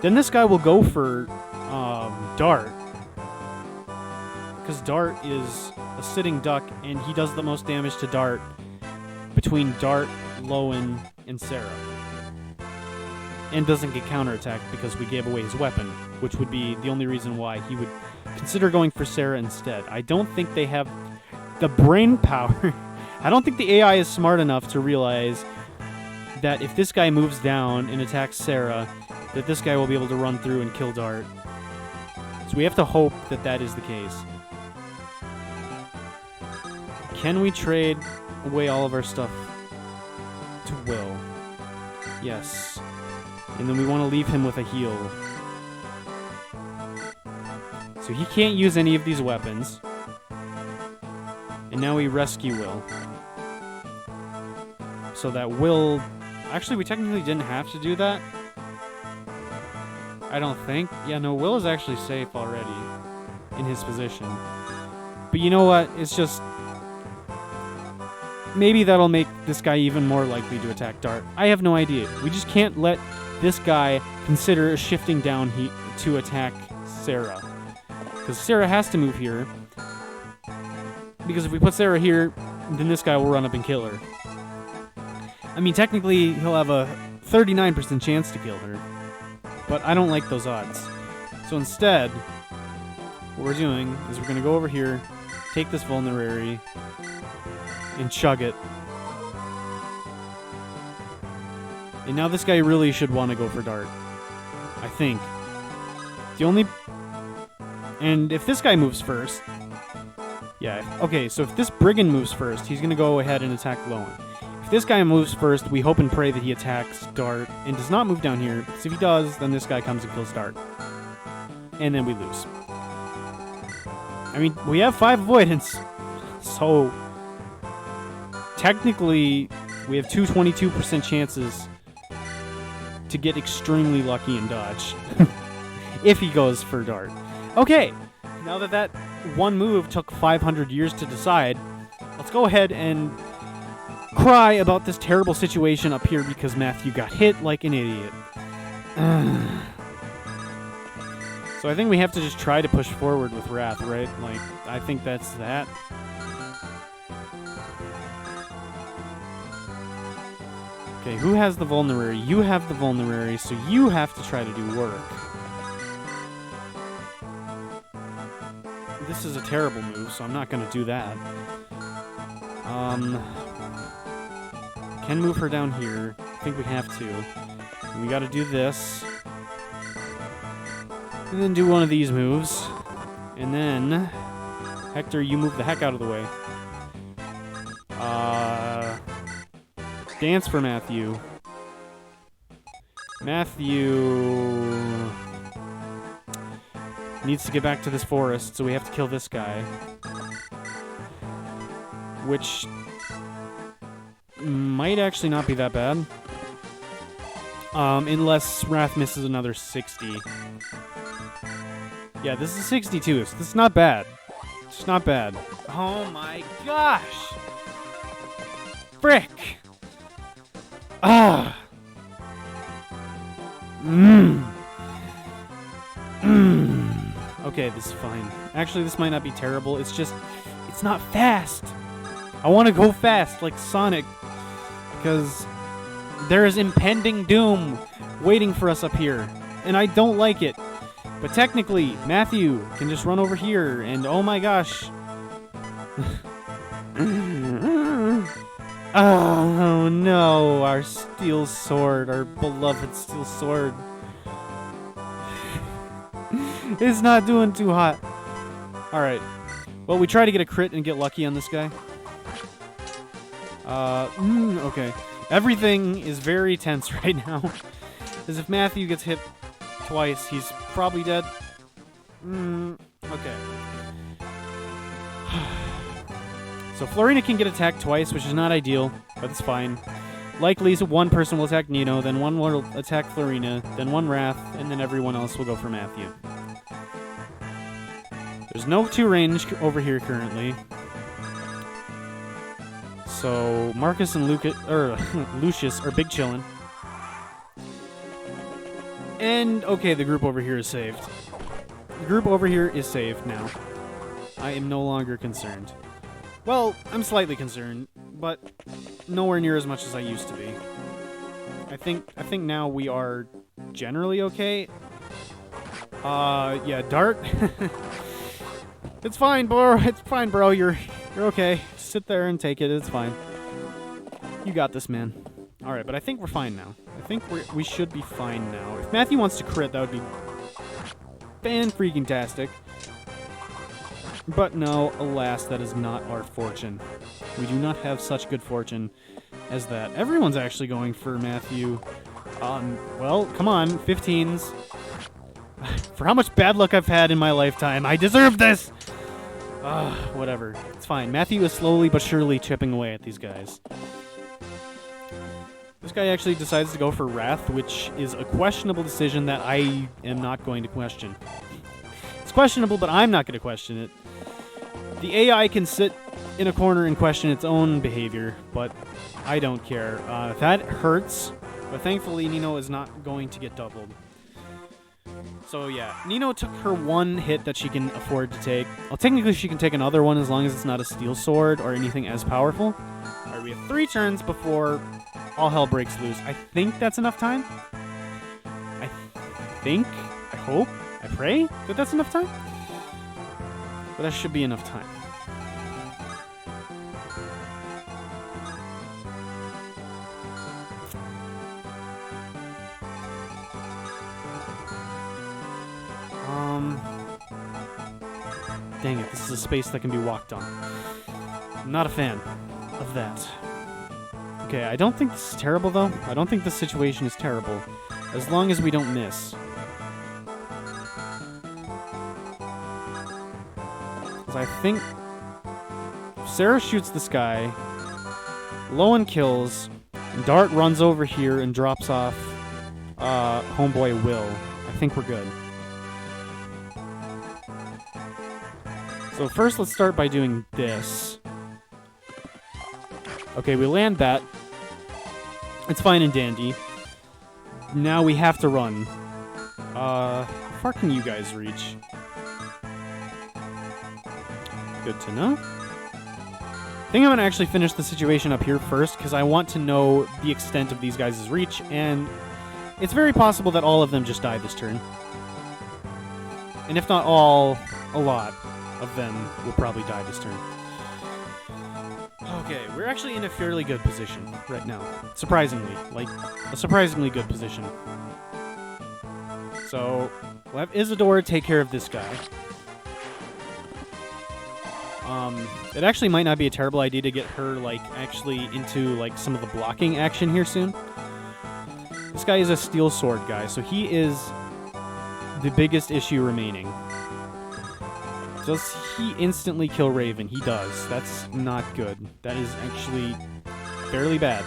A: Then this guy will go for Dart, because Dart is a sitting duck, and he does the most damage to Dart between Dart, Lowen, and Sarah. And doesn't get counterattacked because we gave away his weapon, which would be the only reason why he would consider going for Sarah instead. I don't think they have the brain power. I don't think the AI is smart enough to realize that if this guy moves down and attacks Sarah, that this guy will be able to run through and kill Dart. So we have to hope that that is the case. Can we trade away all of our stuff to Will? Yes. And then we want to leave him with a heal. So he can't use any of these weapons. And now we rescue Will. So that Will... Actually, we technically didn't have to do that. I don't think. Yeah, no, Will is actually safe already in his position. But you know what? It's just... Maybe that'll make this guy even more likely to attack Dart. I have no idea. We just can't let this guy consider shifting down to attack Sarah. Because Sarah has to move here. Because if we put Sarah here, then this guy will run up and kill her. I mean, technically, he'll have a 39% chance to kill her. But I don't like those odds. So instead, what we're doing is we're going to go over here, take this vulnerary, and chug it. And now this guy really should want to go for Dart. I think. The only... And if this guy moves first... Yeah, okay, so if this Brigand moves first, he's going to go ahead and attack Lowen. If this guy moves first, we hope and pray that he attacks Dart and does not move down here, because if he does, then this guy comes and kills Dart. And then we lose. I mean, we have 5 avoidance, so... Technically, we have 22% chances to get extremely lucky and dodge. If he goes for Dart. Okay, now that that one move took 500 years to decide, let's go ahead and cry about this terrible situation up here because Matthew got hit like an idiot. So I think we have to just try to push forward with Wrath, right? Like, I think that's that. Okay, who has the vulnerary? You have the vulnerary, so you have to try to do work. This is a terrible move, so I'm not going to do that. Can move her down here. I think we have to. We got to do this. And then do one of these moves. And then, Hector, you move the heck out of the way. Dance for Matthew. Matthew needs to get back to this forest, so we have to kill this guy. Which might actually not be that bad. Unless Wrath misses another 60. Yeah, this is 62, so this is not bad. It's not bad. Oh my gosh! Frick! Ah! Okay, this is fine. Actually, this might not be terrible. It's just, it's not fast. I want to go fast, like Sonic. Because there is impending doom waiting for us up here. And I don't like it. But technically, Matthew can just run over here, and oh my gosh. Oh no, our steel sword, our beloved steel sword. It's not doing too hot. Alright. Well, we try to get a crit and get lucky on this guy. Okay. Everything is very tense right now. As if Matthew gets hit twice, he's probably dead. Okay. So Florina can get attacked twice, which is not ideal, but it's fine. Likely, one person will attack Nino, then one will attack Florina, then one Wrath, and then everyone else will go for Matthew. There's no 2 range over here currently. So Marcus and Lucius are big chillin'. And, okay, the group over here is saved. The group over here is saved now. I am no longer concerned. Well, I'm slightly concerned, but nowhere near as much as I used to be. I think now we are generally okay. Yeah, Dart. It's fine, bro. It's fine, bro. You're okay. Just sit there and take it. It's fine. You got this, man. All right, but I think we're fine now. I think we should be fine now. If Matthew wants to crit, that would be fan-freaking-tastic. But no, alas, that is not our fortune. We do not have such good fortune as that. Everyone's actually going for Matthew. Well, come on, 15s. For how much bad luck I've had in my lifetime, I deserve this! Whatever. It's fine. Matthew is slowly but surely chipping away at these guys. This guy actually decides to go for Wrath, which is a questionable decision that I am not going to question. It's questionable, but I'm not going to question it. The AI can sit in a corner and question its own behavior, but I don't care. That hurts, but thankfully Nino is not going to get doubled. So yeah, Nino took her one hit that she can afford to take. Well, technically she can take another one as long as it's not a steel sword or anything as powerful. Alright, we have 3 turns before all hell breaks loose. I think that's enough time. I hope, I pray that that's enough time. But that should be enough time. Dang it, this is a space that can be walked on. I'm not a fan of that. Okay, I don't think this is terrible, though. I don't think this situation is terrible. As long as we don't miss. Because I think if Sarah shoots this guy, Lowen kills, Dart runs over here and drops off Homeboy Will. I think we're good. So first, let's start by doing this. Okay, we land that. It's fine and dandy. Now we have to run. How far can you guys reach? Good to know. I think I'm going to actually finish the situation up here first, because I want to know the extent of these guys' reach, and it's very possible that all of them just die this turn. And if not all, a lot of them will probably die this turn. Okay, we're actually in a fairly good position right now. Surprisingly. Like, a surprisingly good position. So, we'll have Isadora take care of this guy. It actually might not be a terrible idea to get her, like, actually into, like, some of the blocking action here soon. This guy is a steel sword guy, so he is the biggest issue remaining. Does he instantly kill Raven? He does. That's not good. That is actually fairly bad.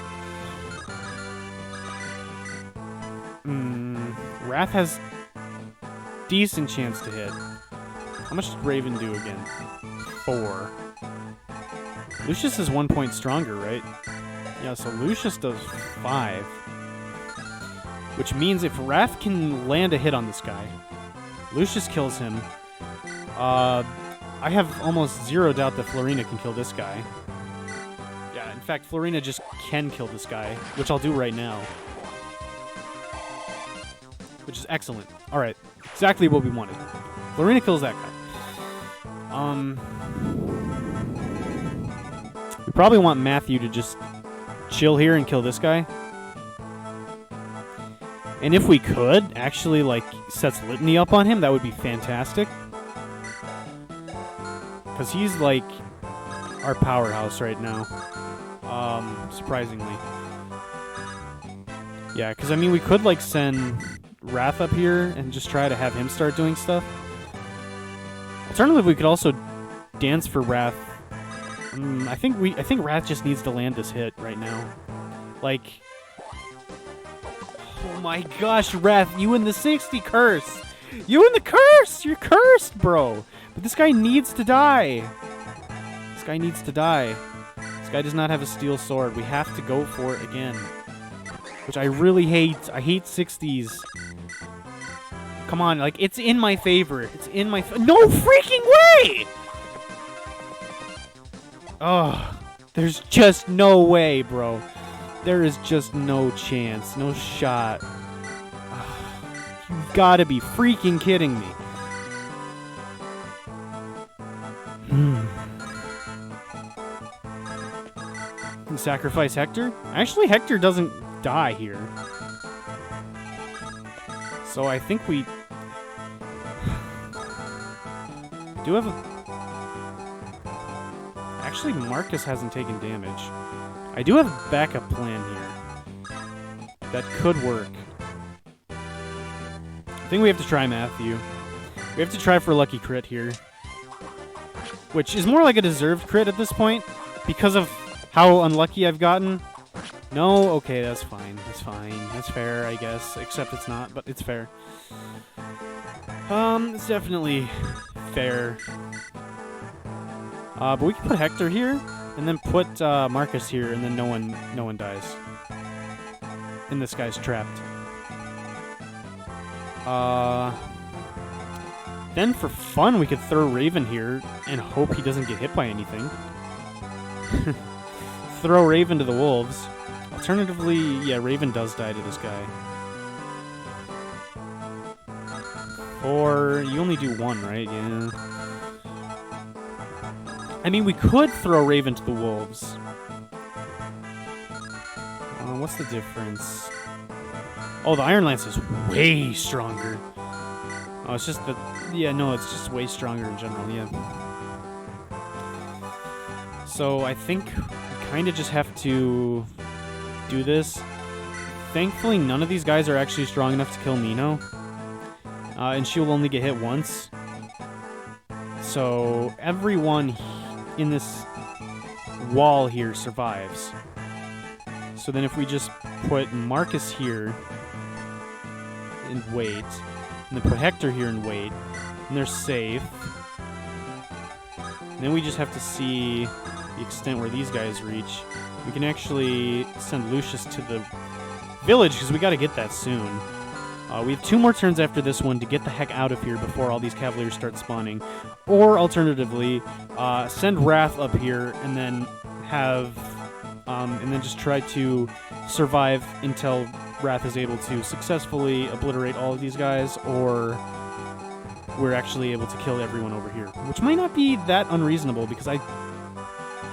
A: Wrath has decent chance to hit. How much did Raven do again? 4. Lucius is 1 point stronger, right? Yeah, so Lucius does 5. Which means if Wrath can land a hit on this guy, Lucius kills him. I have almost zero doubt that Florina can kill this guy. Yeah, in fact, Florina just can kill this guy, which I'll do right now. Which is excellent. Alright, exactly what we wanted. Florina kills that guy. We probably want Matthew to just chill here and kill this guy. And if we could actually, like, set Litany up on him, that would be fantastic. Because he's, like, our powerhouse right now. Surprisingly. Yeah, because, I mean, we could, like, send Wrath up here and just try to have him start doing stuff. Alternatively, we could also dance for Wrath. I think Wrath just needs to land this hit right now. Like... Oh my gosh, Wrath, you and the 60 curse! You and the curse! You're cursed, bro! But this guy needs to die. This guy needs to die. This guy does not have a steel sword. We have to go for it again. Which I really hate. I hate 60s. Come on, like, it's in my favor. It's in my... No freaking way! Oh, there's just no way, bro. There is just no chance. No shot. You've got to be freaking kidding me. Sacrifice Hector? Actually, Hector doesn't die here. So I think we do have a... Actually, Marcus hasn't taken damage. I do have a backup plan here. That could work. I think we have to try Matthew. We have to try for a lucky crit here. Which is more like a deserved crit at this point, because of how unlucky I've gotten. No? Okay, that's fine. That's fine. That's fair, I guess. Except it's not, but it's fair. It's definitely fair. But we can put Hector here, and then put Marcus here, and then no one dies. And this guy's trapped. Then for fun, we could throw Raven here and hope he doesn't get hit by anything. Throw Raven to the wolves. Alternatively, yeah, Raven does die to this guy. Or you only do 1, right? Yeah. I mean, we could throw Raven to the wolves. What's the difference? Oh, the Iron Lance is way stronger. Oh, it's just that... Yeah, no, it's just way stronger in general, yeah. So I think we kind of just have to do this. Thankfully, none of these guys are actually strong enough to kill Nino. And she will only get hit once. So everyone in this wall here survives. So then if we just put Marcus here and wait, and then put Hector here and wait, and they're safe. And then we just have to see the extent where these guys reach. We can actually send Lucius to the village, because we got to get that soon. We have 2 more turns after this one to get the heck out of here before all these Cavaliers start spawning. Or, alternatively, send Wrath up here and then just try to survive until Wrath is able to successfully obliterate all of these guys, or we're actually able to kill everyone over here. Which might not be that unreasonable, because I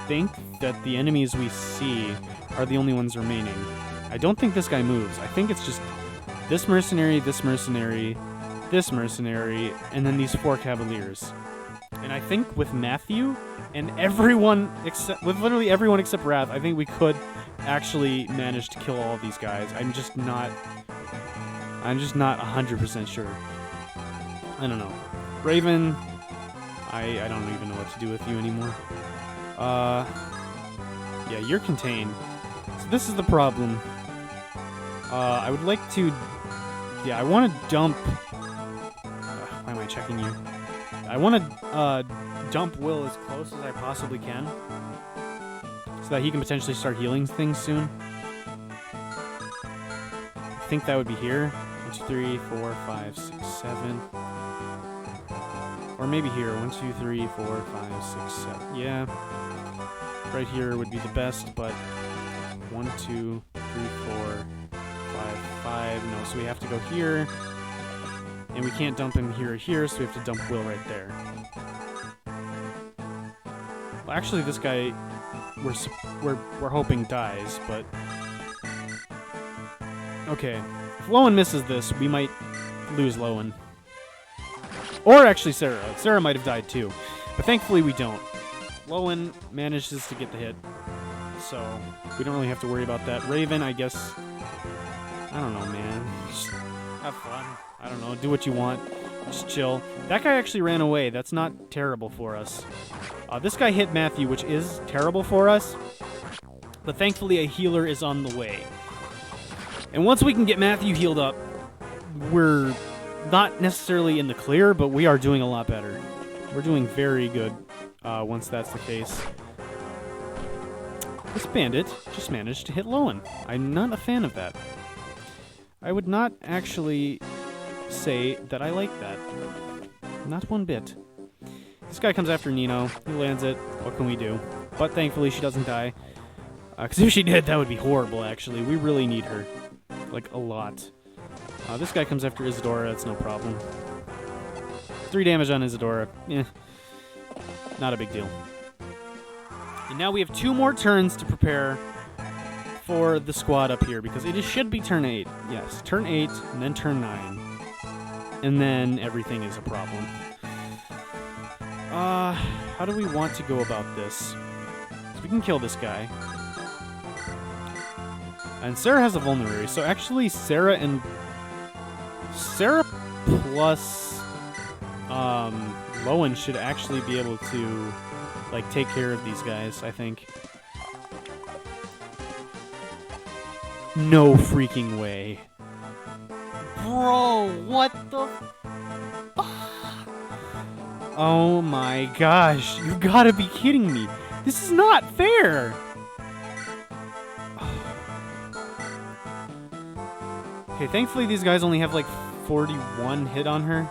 A: think that the enemies we see are the only ones remaining. I don't think this guy moves. I think it's just this mercenary, this mercenary, this mercenary, and then these 4 Cavaliers. And I think with Matthew and everyone with literally everyone except Wrath, I think we could actually manage to kill all of these guys. I'm just not 100% sure. I don't know. Raven, I don't even know what to do with you anymore. Yeah, you're contained. So this is the problem. I would like to... Yeah, I want to dump... why am I checking you? I want to dump Will as close as I possibly can, so that he can potentially start healing things soon. I think that would be here. 1, 2, 3, 4, 5, 6, 7. Or maybe here. 1, 2, 3, 4, 5, 6, 7. Yeah. Right here would be the best, but 1, 2, 3, 4, 5, 5. No, so we have to go here. And we can't dump him here or here, so we have to dump Will right there. Well, actually, this guy we're hoping dies, but okay. If Lowen misses this, we might lose Lowen. Or actually Sarah. Sarah might have died too. But thankfully we don't. Lowen manages to get the hit, so we don't really have to worry about that. Raven, I guess... I don't know, man. Just have fun. I don't know. Do what you want. Just chill. That guy actually ran away. That's not terrible for us. This guy hit Matthew, which is terrible for us. But thankfully a healer is on the way. And once we can get Matthew healed up, we're not necessarily in the clear, but we are doing a lot better. We're doing very good once that's the case. This bandit just managed to hit Lowen. I'm not a fan of that. I would not actually say that I like that. Not one bit. This guy comes after Nino. He lands it. What can we do? But thankfully she doesn't die. Because if she did, that would be horrible, actually. We really need her. Like, a lot. This guy comes after Isadora. That's no problem. 3 damage on Isadora. Eh. Not a big deal. And now we have 2 more turns to prepare for the squad up here, because it should be turn 8. Yes, turn 8, and then turn 9. And then everything is a problem. How do we want to go about this? So we can kill this guy. And Sarah has a vulnerary, so actually Sarah plus Lowen should actually be able to like take care of these guys, I think. No freaking way. Bro, what the fuck? Oh my gosh, you gotta be kidding me. This is not fair. Okay, thankfully these guys only have like 41 hit on her.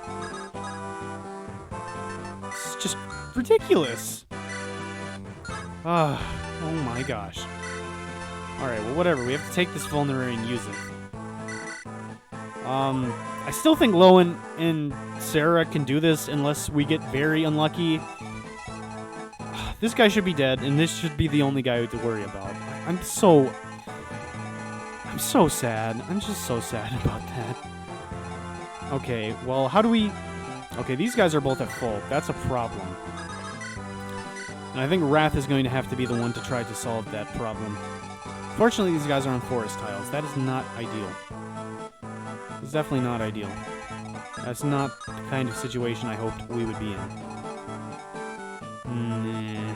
A: It's just ridiculous. Oh my gosh. Alright, well whatever, we have to take this vulnerary and use it. I still think Lowen and Sarah can do this unless we get very unlucky. This guy should be dead, and this should be the only guy to worry about. I'm so sad. I'm just so sad about that. Okay, well, how do we... Okay, these guys are both at full. That's a problem. And I think Wrath is going to have to be the one to try to solve that problem. Fortunately, these guys are on forest tiles. That is not ideal. It's definitely not ideal. That's not the kind of situation I hoped we would be in. Nah.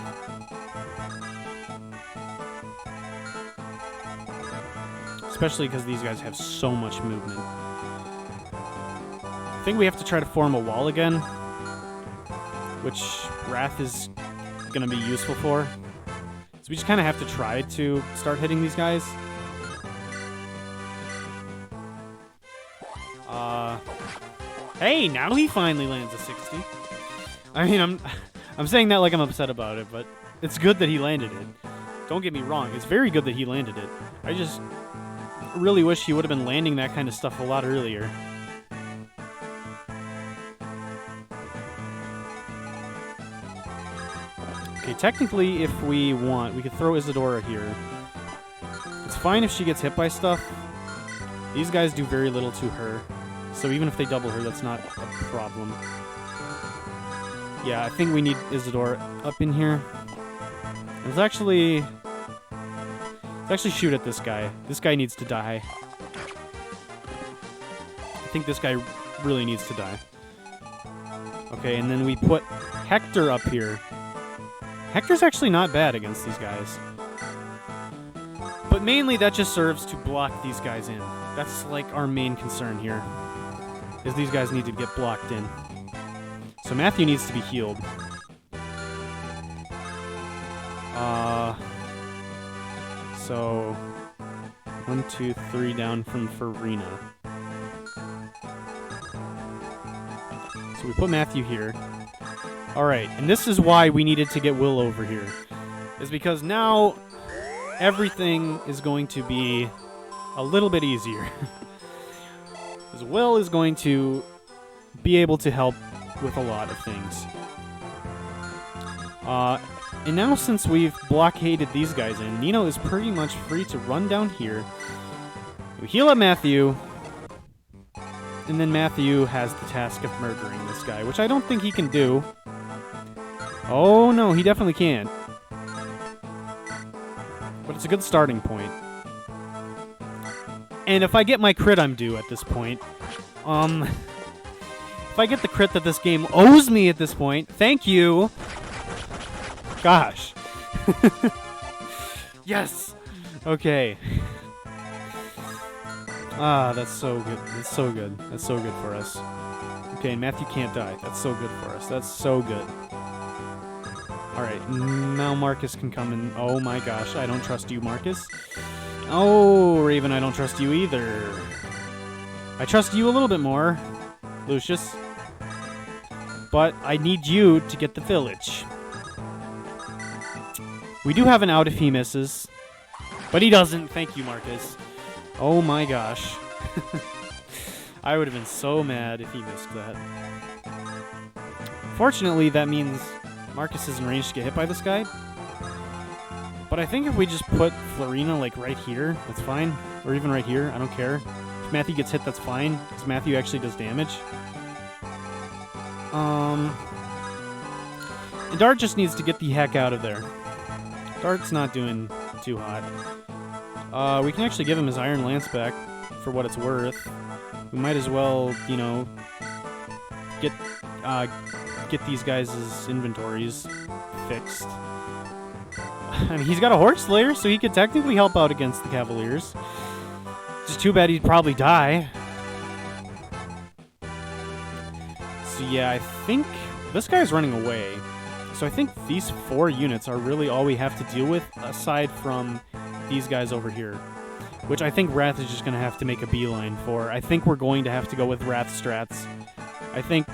A: Especially because these guys have so much movement. I think we have to try to form a wall again, which Wrath is going to be useful for. So we just kind of have to try to start hitting these guys. Hey, now he finally lands a 60. I mean, I'm saying that like I'm upset about it, but it's good that he landed it. Don't get me wrong, it's very good that he landed it. I just really wish he would have been landing that kind of stuff a lot earlier. Okay, technically, if we want, we could throw Isadora here. It's fine if she gets hit by stuff. These guys do very little to her. So even if they double her, that's not a problem. Yeah, I think we need Isadora up in here. Let's actually shoot at this guy. This guy needs to die. I think this guy really needs to die. Okay, and then we put Hector up here. Hector's actually not bad against these guys. But mainly that just serves to block these guys in. That's like our main concern here. Is these guys need to get blocked in. So Matthew needs to be healed. So 1, 2, 3 down from Farina. So we put Matthew here. Alright, and this is why we needed to get Will over here. Is because now everything is going to be a little bit easier. Because Will is going to be able to help with a lot of things. And now since we've blockaded these guys in, Nino is pretty much free to run down here. We heal up Matthew. And then Matthew has the task of murdering this guy, which I don't think he can do. Oh no, he definitely can. But it's a good starting point. And if I get my crit I'm due at this point, if I get the crit that this game owes me at this point, thank you. Gosh. Yes. Okay. Ah, that's so good. That's so good. That's so good for us. Okay, and Matthew can't die. That's so good for us. That's so good. Alright, now Marcus can come in. Oh my gosh, I don't trust you, Marcus. Oh, Raven, I don't trust you either. I trust you a little bit more, Lucius. But I need you to get the village. We do have an out if he misses. But he doesn't. Thank you, Marcus. Oh my gosh. I would have been so mad if he missed that. Fortunately, that means Marcus is in range to get hit by this guy. But I think if we just put Florina, like, right here, that's fine. Or even right here, I don't care. If Matthew gets hit, that's fine, because Matthew actually does damage. And Dart just needs to get the heck out of there. Dart's not doing too hot. We can actually give him his Iron Lance back for what it's worth. We might as well, you know, get these guys' inventories fixed. I mean, he's got a Horse Slayer, so he could technically help out against the Cavaliers. Just too bad he'd probably die. So yeah, I think this guy's running away. So I think these 4 units are really all we have to deal with, aside from these guys over here. Which I think Wrath is just going to have to make a beeline for. I think we're going to have to go with Wrath strats. I think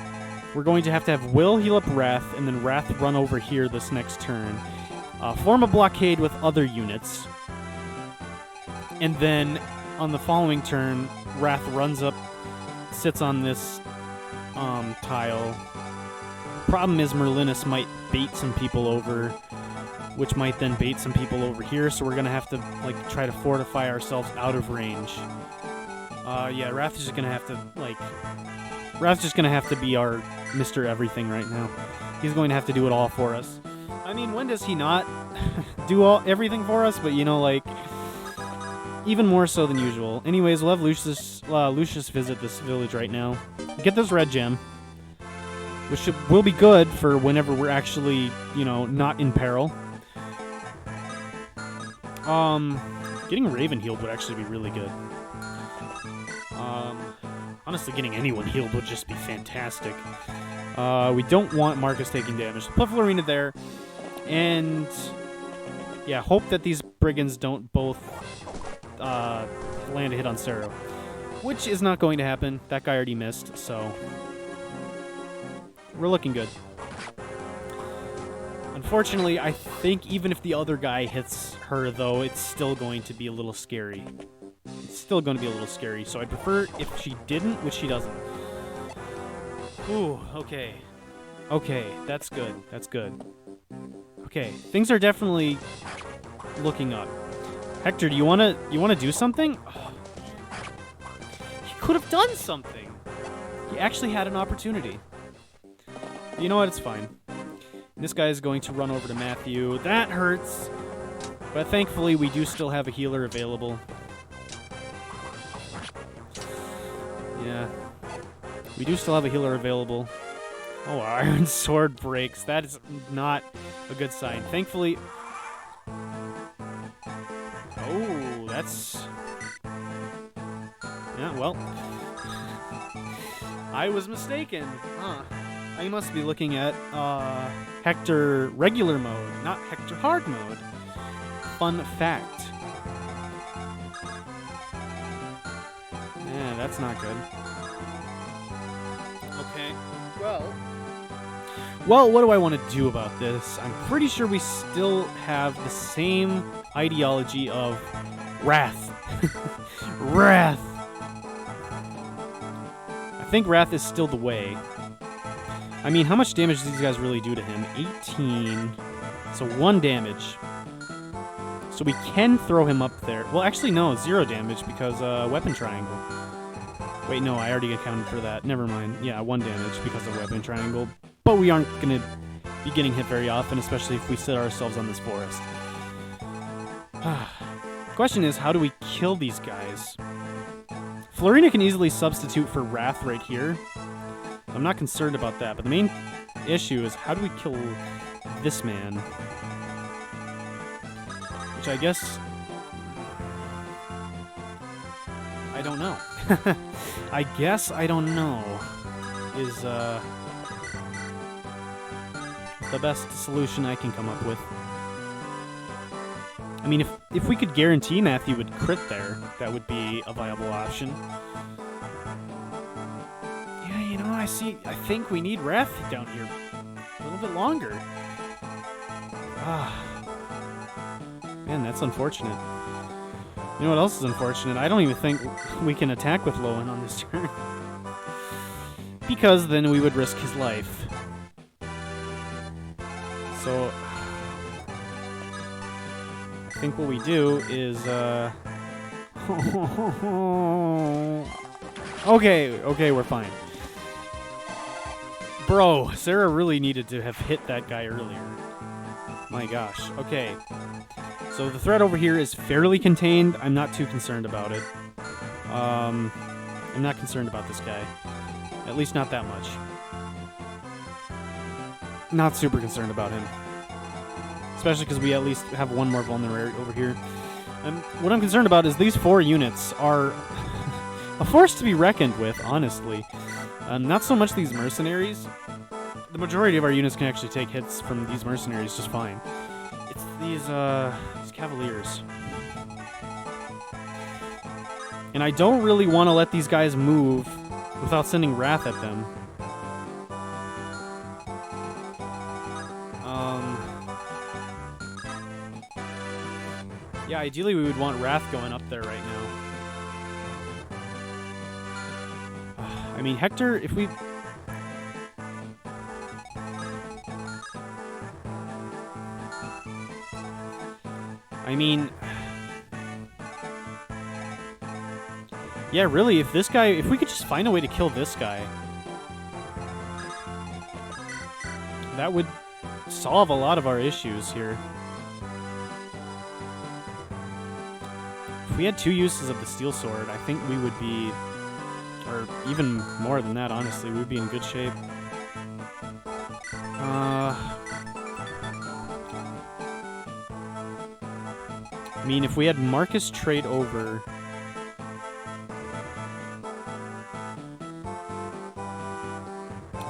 A: we're going to have Will heal up Wrath, and then Wrath run over here this next turn. Form a blockade with other units. And then, on the following turn, Wrath runs up, sits on this tile. Problem is Merlinus might bait some people over, which might then bait some people over here, so we're going to have to like try to fortify ourselves out of range. Yeah, Wrath is just going to have to, like... Wrath's just going to have to be our Mr. Everything right now. He's going to have to do it all for us. I mean, when does he not do everything for us? But, you know, like, even more so than usual. Anyways, we'll have Lucius visit this village right now. Get this red gem, which will be good for whenever we're actually, you know, not in peril. Getting Raven healed would actually be really good. Honestly, getting anyone healed would just be fantastic. We don't want Marcus taking damage. Put Florina there. And yeah, hope that these brigands don't both land a hit on Sarah, which is not going to happen. That guy already missed, so we're looking good. Unfortunately, I think even if the other guy hits her, though, it's still going to be a little scary. It's still going to be a little scary, so I'd prefer if she didn't, which she doesn't. Ooh, okay. Okay, that's good. That's good. Okay, things are definitely looking up. Hector, do you wanna do something? Oh. He could have done something. He actually had an opportunity. You know what? It's fine. This guy is going to run over to Matthew. That hurts. But thankfully, we do still have a healer available. Yeah. We do still have a healer available. Oh, Iron Sword breaks. That is not a good sign. Thankfully... Oh, that's... Yeah, well... I was mistaken. Huh. I must be looking at Hector regular mode, not Hector hard mode. Fun fact. Yeah, that's not good. Okay. Well, what do I want to do about this? I'm pretty sure we still have the same ideology of wrath. Wrath. I think wrath is still the way. I mean, how much damage do these guys really do to him? 18. So 1 damage. So we can throw him up there. Well, actually, no. 0 damage because weapon triangle. Wait, no. I already accounted for that. Never mind. Yeah, 1 damage because of weapon triangle. But we aren't going to be getting hit very often, especially if we set ourselves on this forest. Question is, how do we kill these guys? Florina can easily substitute for Wrath right here. I'm not concerned about that, but the main issue is how do we kill this man? Which I guess... I don't know. I guess I don't know is the best solution I can come up with. I mean, if we could guarantee Matthew would crit there, that would be a viable option. Yeah, you know, I think we need Wrath down here a little bit longer. Man, that's unfortunate. You know what else is unfortunate? I don't even think we can attack with Lowen on this turn. Because then we would risk his life. So... I think what we do is, Okay, we're fine. Bro, Sarah really needed to have hit that guy earlier. My gosh. Okay. So the threat over here is fairly contained. I'm not too concerned about it. I'm not concerned about this guy. At least not that much. Not super concerned about him. Especially because we at least have one more vulnerary over here. And what I'm concerned about is these 4 units are a force to be reckoned with, honestly. Not so much these mercenaries. The majority of our units can actually take hits from these mercenaries just fine. It's these cavaliers. And I don't really want to let these guys move without sending Wrath at them. Yeah, ideally we would want Wrath going up there right now. I mean, Hector, if we... I mean... Yeah, really, if this guy... If we could just find a way to kill this guy... That would solve a lot of our issues here. If we had 2 uses of the Steel Sword, I think we would be... Or even more than that, honestly. We'd be in good shape. I mean, if we had Marcus trade over...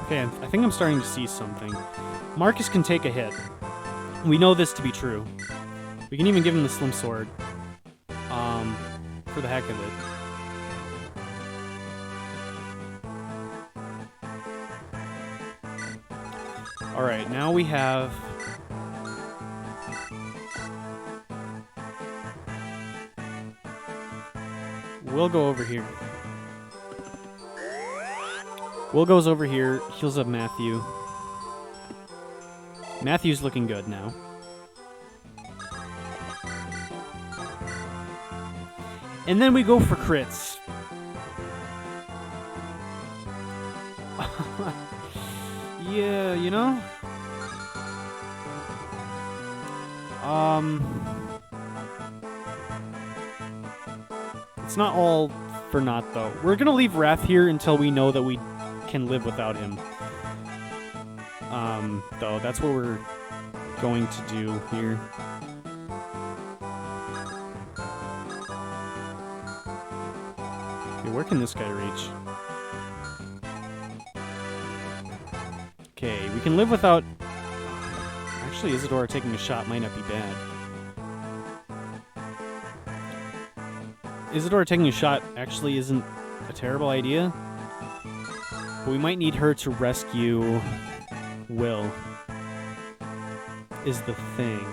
A: Okay, I think I'm starting to see something. Marcus can take a hit. We know this to be true. We can even give him the Slim Sword. For the heck of it. Alright, now we have... Will go over here. Will goes over here, heals up Matthew. Matthew's looking good now. And then we go for crits. Yeah, you know? It's not all for naught, though. We're gonna leave Wrath here until we know that we can live without him. Though, that's what we're going to do here. Okay, where can this guy reach? Okay, we can live without... Actually, Isadora taking a shot might not be bad. Isadora taking a shot actually isn't a terrible idea. But we might need her to rescue Will, is the thing.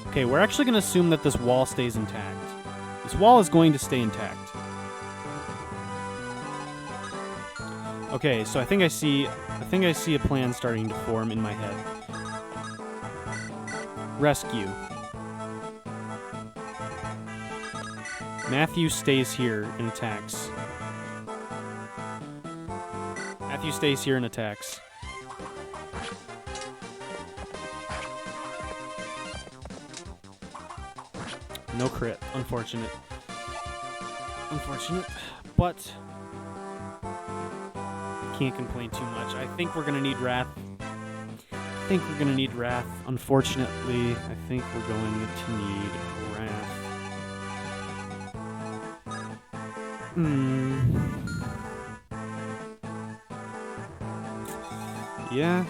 A: Okay, we're actually going to assume that this wall stays intact. This wall is going to stay intact. Okay, so I think I see a plan starting to form in my head. Rescue. Matthew stays here and attacks. Matthew stays here and attacks. No crit. Unfortunate. Unfortunate. But can't complain too much. I think we're gonna need Wrath. Unfortunately, I think we're going to need Wrath. Yeah.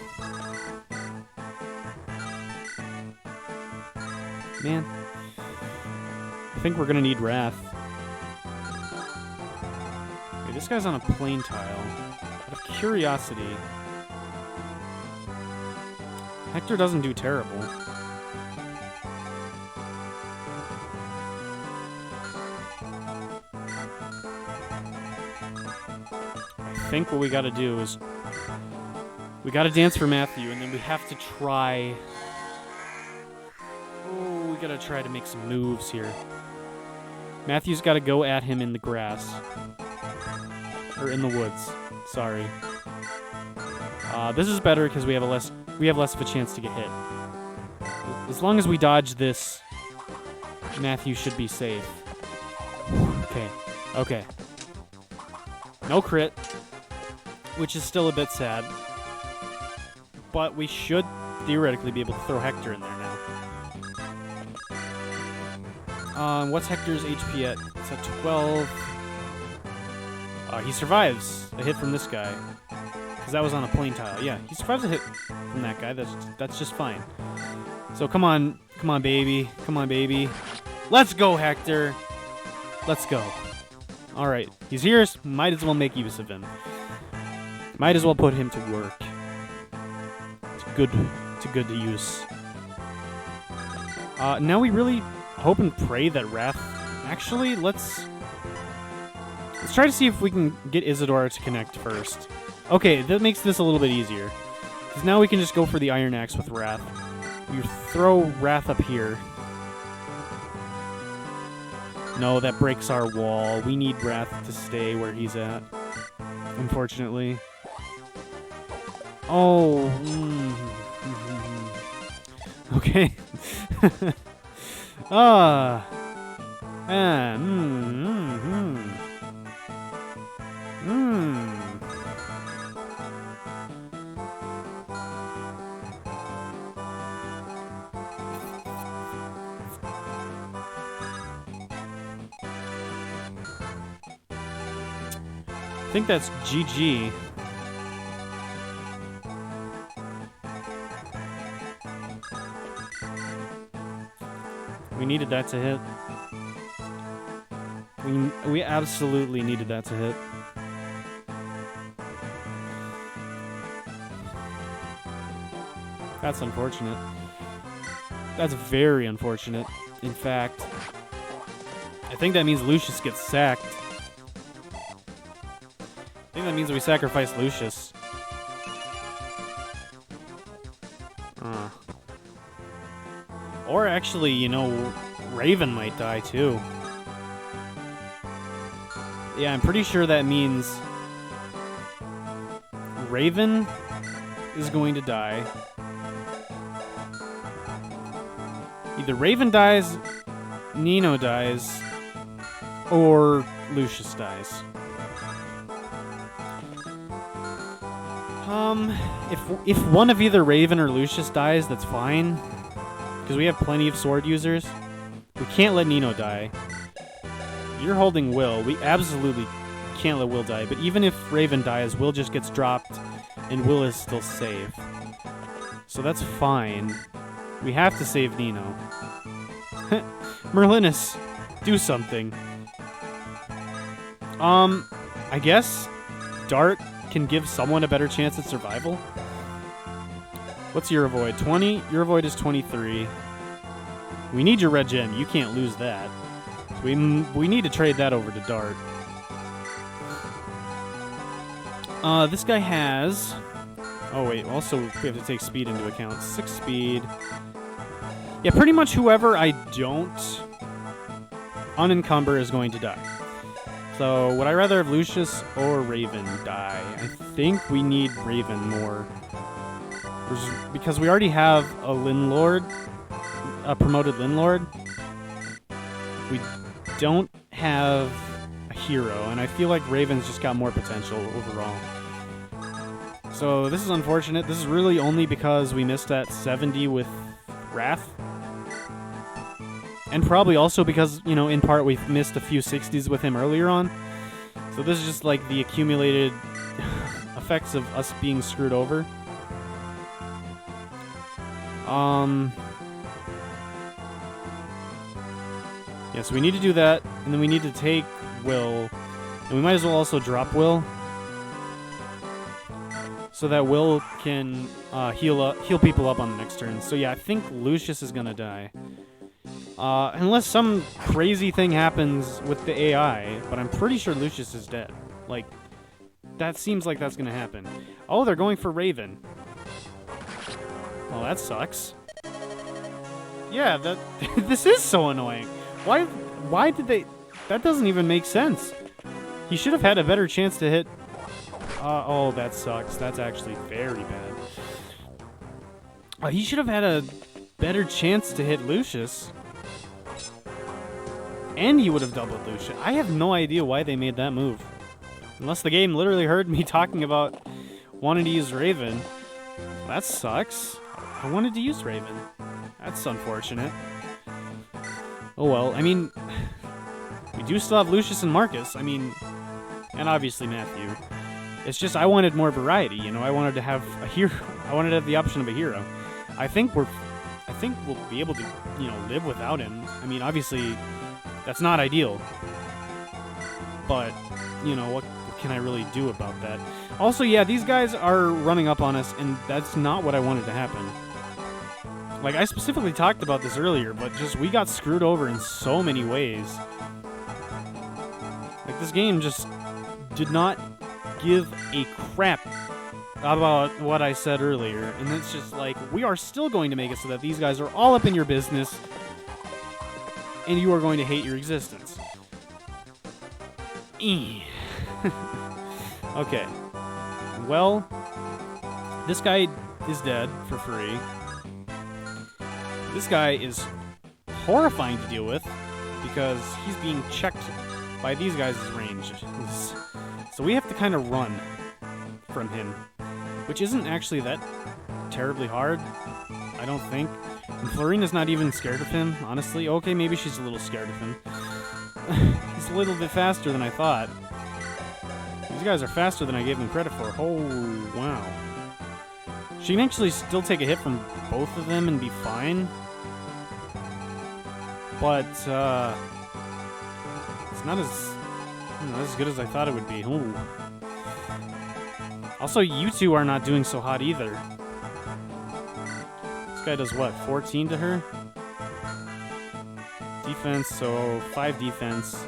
A: Man. I think we're gonna need Wrath. Okay, this guy's on a plane tile. Out of curiosity. Hector doesn't do terrible. I think what we gotta do is we gotta dance for Matthew, and then we have to try... Oh, we gotta try to make some moves here. Matthew's gotta go at him in the grass. Or in the woods. Sorry. This is better because we have less of a chance to get hit. As long as we dodge this, Matthew should be safe. Okay. Okay. No crit, which is still a bit sad. But we should theoretically be able to throw Hector in there now. What's Hector's HP at? It's at 12. He survives a hit from this guy. Because that was on a plane tile. Yeah, he survives a hit from that guy. That's just fine. So come on. Come on, baby. Come on, baby. Let's go, Hector. Let's go. Alright. He's here. Might as well make use of him. Might as well put him to work. It's good to use. Now we really hope and pray that Wrath... Actually, let's try to see if we can get Isadora to connect first. Okay, that makes this a little bit easier. Because now we can just go for the Iron Axe with Wrath. We throw Wrath up here. No, that breaks our wall. We need Wrath to stay where he's at. Unfortunately. Oh. Okay. think that's GG. We needed that to hit. We absolutely needed that to hit. That's unfortunate. That's very unfortunate. In fact, I think that means Lucius gets sacked. I think that means we sacrifice Lucius. Or actually, you know, Raven might die too. Yeah, I'm pretty sure that means Raven is going to die. Either Raven dies, Nino dies, or Lucius dies. If one of either Raven or Lucius dies, that's fine. Because we have plenty of sword users. We can't let Nino die. You're holding Will. We absolutely can't let Will die. But even if Raven dies, Will just gets dropped, and Will is still safe. So that's fine. We have to save Nino. Merlinus, do something. I guess Dart can give someone a better chance at survival. What's your avoid? 20? Your avoid is 23. We need your red gem. You can't lose that. So we need to trade that over to Dart. This guy has... Oh, wait. Also, we have to take speed into account. 6 speed. Yeah, pretty much whoever I don't unencumber is going to die. So, would I rather have Lucius or Raven die? I think we need Raven more. Because we already have a Linlord, a promoted Linlord. We don't have a hero, and I feel like Raven's just got more potential overall. So this is unfortunate. This is really only because we missed that 70 with Wrath. And probably also because, you know, in part we missed a few 60s with him earlier on. So this is just like the accumulated effects of us being screwed over. Yeah, so we need to do that, and then we need to take Will, and we might as well also drop Will, so that Will can heal people up on the next turn. So yeah, I think Lucius is gonna die, unless some crazy thing happens with the AI. But I'm pretty sure Lucius is dead. Like, that seems like that's gonna happen. Oh, they're going for Raven. Well, that sucks. Yeah, this is so annoying. Why did they... That doesn't even make sense. He should have had a better chance to hit... oh, that sucks. That's actually very bad. He should have had a better chance to hit Lucius. And he would have doubled Lucius. I have no idea why they made that move. Unless the game literally heard me talking about wanting to use Raven. That sucks. I wanted to use Raven. That's unfortunate. Oh well, I mean, we do still have Lucius and Marcus. I mean, and obviously Matthew. It's just I wanted more variety, you know. I wanted to have a hero. I wanted to have the option of a hero. I think we'll be able to, you know, live without him. I mean, obviously, that's not ideal. But, you know, what can I really do about that? Also, yeah, these guys are running up on us, and that's not what I wanted to happen. Like, I specifically talked about this earlier, but just we got screwed over in so many ways. Like, this game just did not give a crap about what I said earlier. And it's just like, we are still going to make it so that these guys are all up in your business, and you are going to hate your existence. Okay. Well, this guy is dead for free. This guy is horrifying to deal with because he's being checked by these guys' range. So we have to kind of run from him, which isn't actually that terribly hard, I don't think. And Florina's not even scared of him, honestly. Okay, maybe she's a little scared of him. He's a little bit faster than I thought. He's These guys are faster than I gave them credit for. Oh, wow. She can actually still take a hit from both of them and be fine. But, it's not as good as I thought it would be. Ooh. Also, you two are not doing so hot either. This guy does what, 14 to her? Defense, so 5 defense.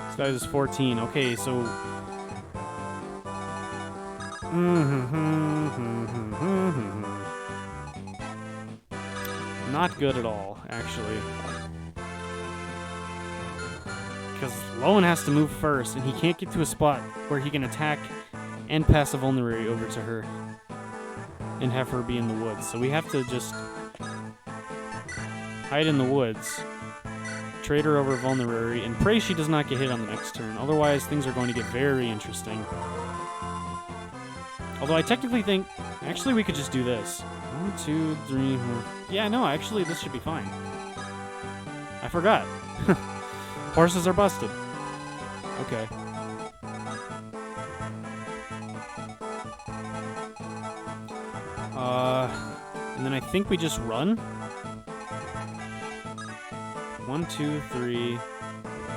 A: This guy does 14. Okay, so... Not good at all, actually. Because Lowen has to move first, and he can't get to a spot where he can attack and pass a vulnerary over to her and have her be in the woods. So we have to just hide in the woods, trade her over vulnerary, and pray she does not get hit on the next turn. Otherwise, things are going to get very interesting. Although I technically think, actually, we could just do this. 1, 2, 3, 4. Yeah, no, actually, this should be fine. I forgot. Horses are busted. Okay. And then I think we just run. 1, 2, 3,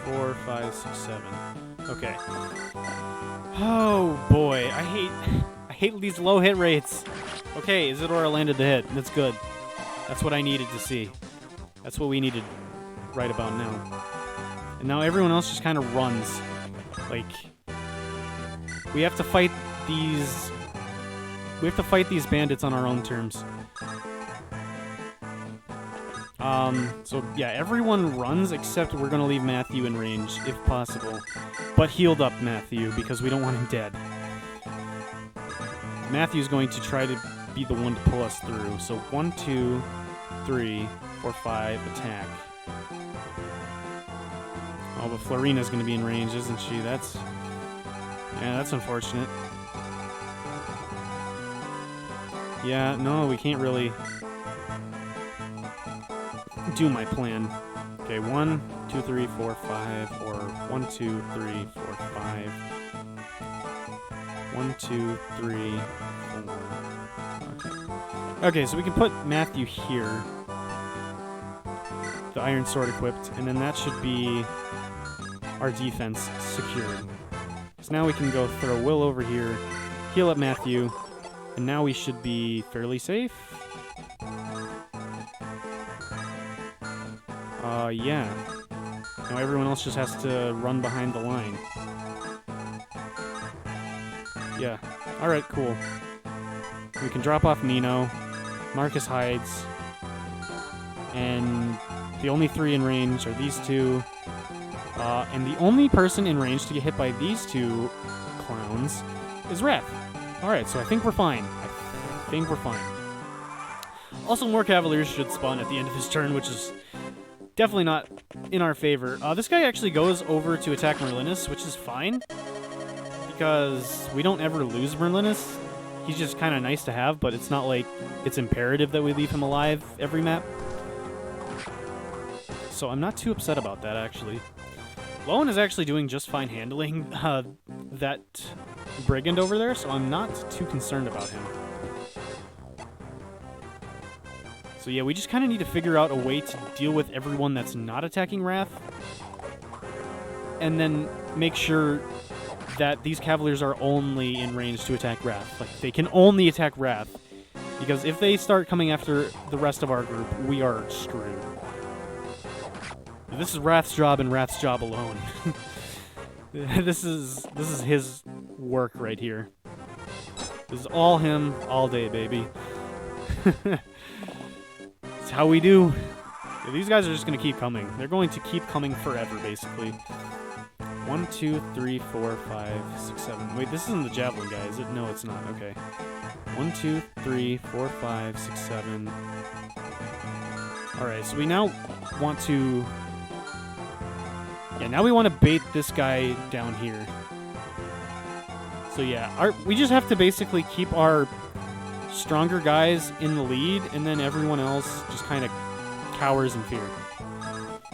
A: 4, 5, 6, 7. Okay. Oh boy, I hate these low hit rates. Okay, Isadora landed the hit. That's good. That's what I needed to see. That's what we needed right about now. And now everyone else just kind of runs. Like, we have to fight these... We have to fight these bandits on our own terms. So yeah, everyone runs except we're gonna leave Matthew in range, if possible. But healed up Matthew, because we don't want him dead. Matthew's going to try to be the one to pull us through. So 1, 2, 3, 4, 5, attack. Oh, but Florina's gonna be in range, isn't she? Yeah, that's unfortunate. Yeah, no, we can't really do my plan. Okay, 1, 2, 3, 4, 5, or 1, 2, 3, 4, 5. 1, 2, 3, 4. Okay, so we can put Matthew here. The Iron Sword equipped, and then that should be our defense secured. So now we can go throw Will over here, heal up Matthew, and now we should be fairly safe. Yeah. Now everyone else just has to run behind the line. Yeah. Alright, cool. We can drop off Nino. Marcus hides. And the only 3 in range are these 2. And the only person in range to get hit by these 2 clowns is Wrath. Alright, so I think we're fine. Also, more Cavaliers should spawn at the end of his turn, which is definitely not in our favor. This guy actually goes over to attack Merlinus, which is fine, because we don't ever lose Merlinus. He's just kind of nice to have, but it's not like it's imperative that we leave him alive every map. So I'm not too upset about that, actually. Lowen is actually doing just fine handling that brigand over there, so I'm not too concerned about him. So yeah, we just kind of need to figure out a way to deal with everyone that's not attacking Wrath, and then make sure that these Cavaliers are only in range to attack Wrath. Like, they can only attack Wrath, because if they start coming after the rest of our group, we are screwed. This is Wrath's job and Wrath's job alone. This is his work right here. This is all him, all day, baby. It's how we do. Yeah, these guys are just going to keep coming. They're going to keep coming forever, basically. 1, 2, 3, 4, 5, 6, 7. Wait, this isn't the javelin guy, is it? No, it's not. Okay. 1, 2, 3, 4, 5, 6, 7. Alright, so we now want to... Yeah, now we want to bait this guy down here. So yeah, we just have to basically keep our stronger guys in the lead, and then everyone else just kind of cowers in fear.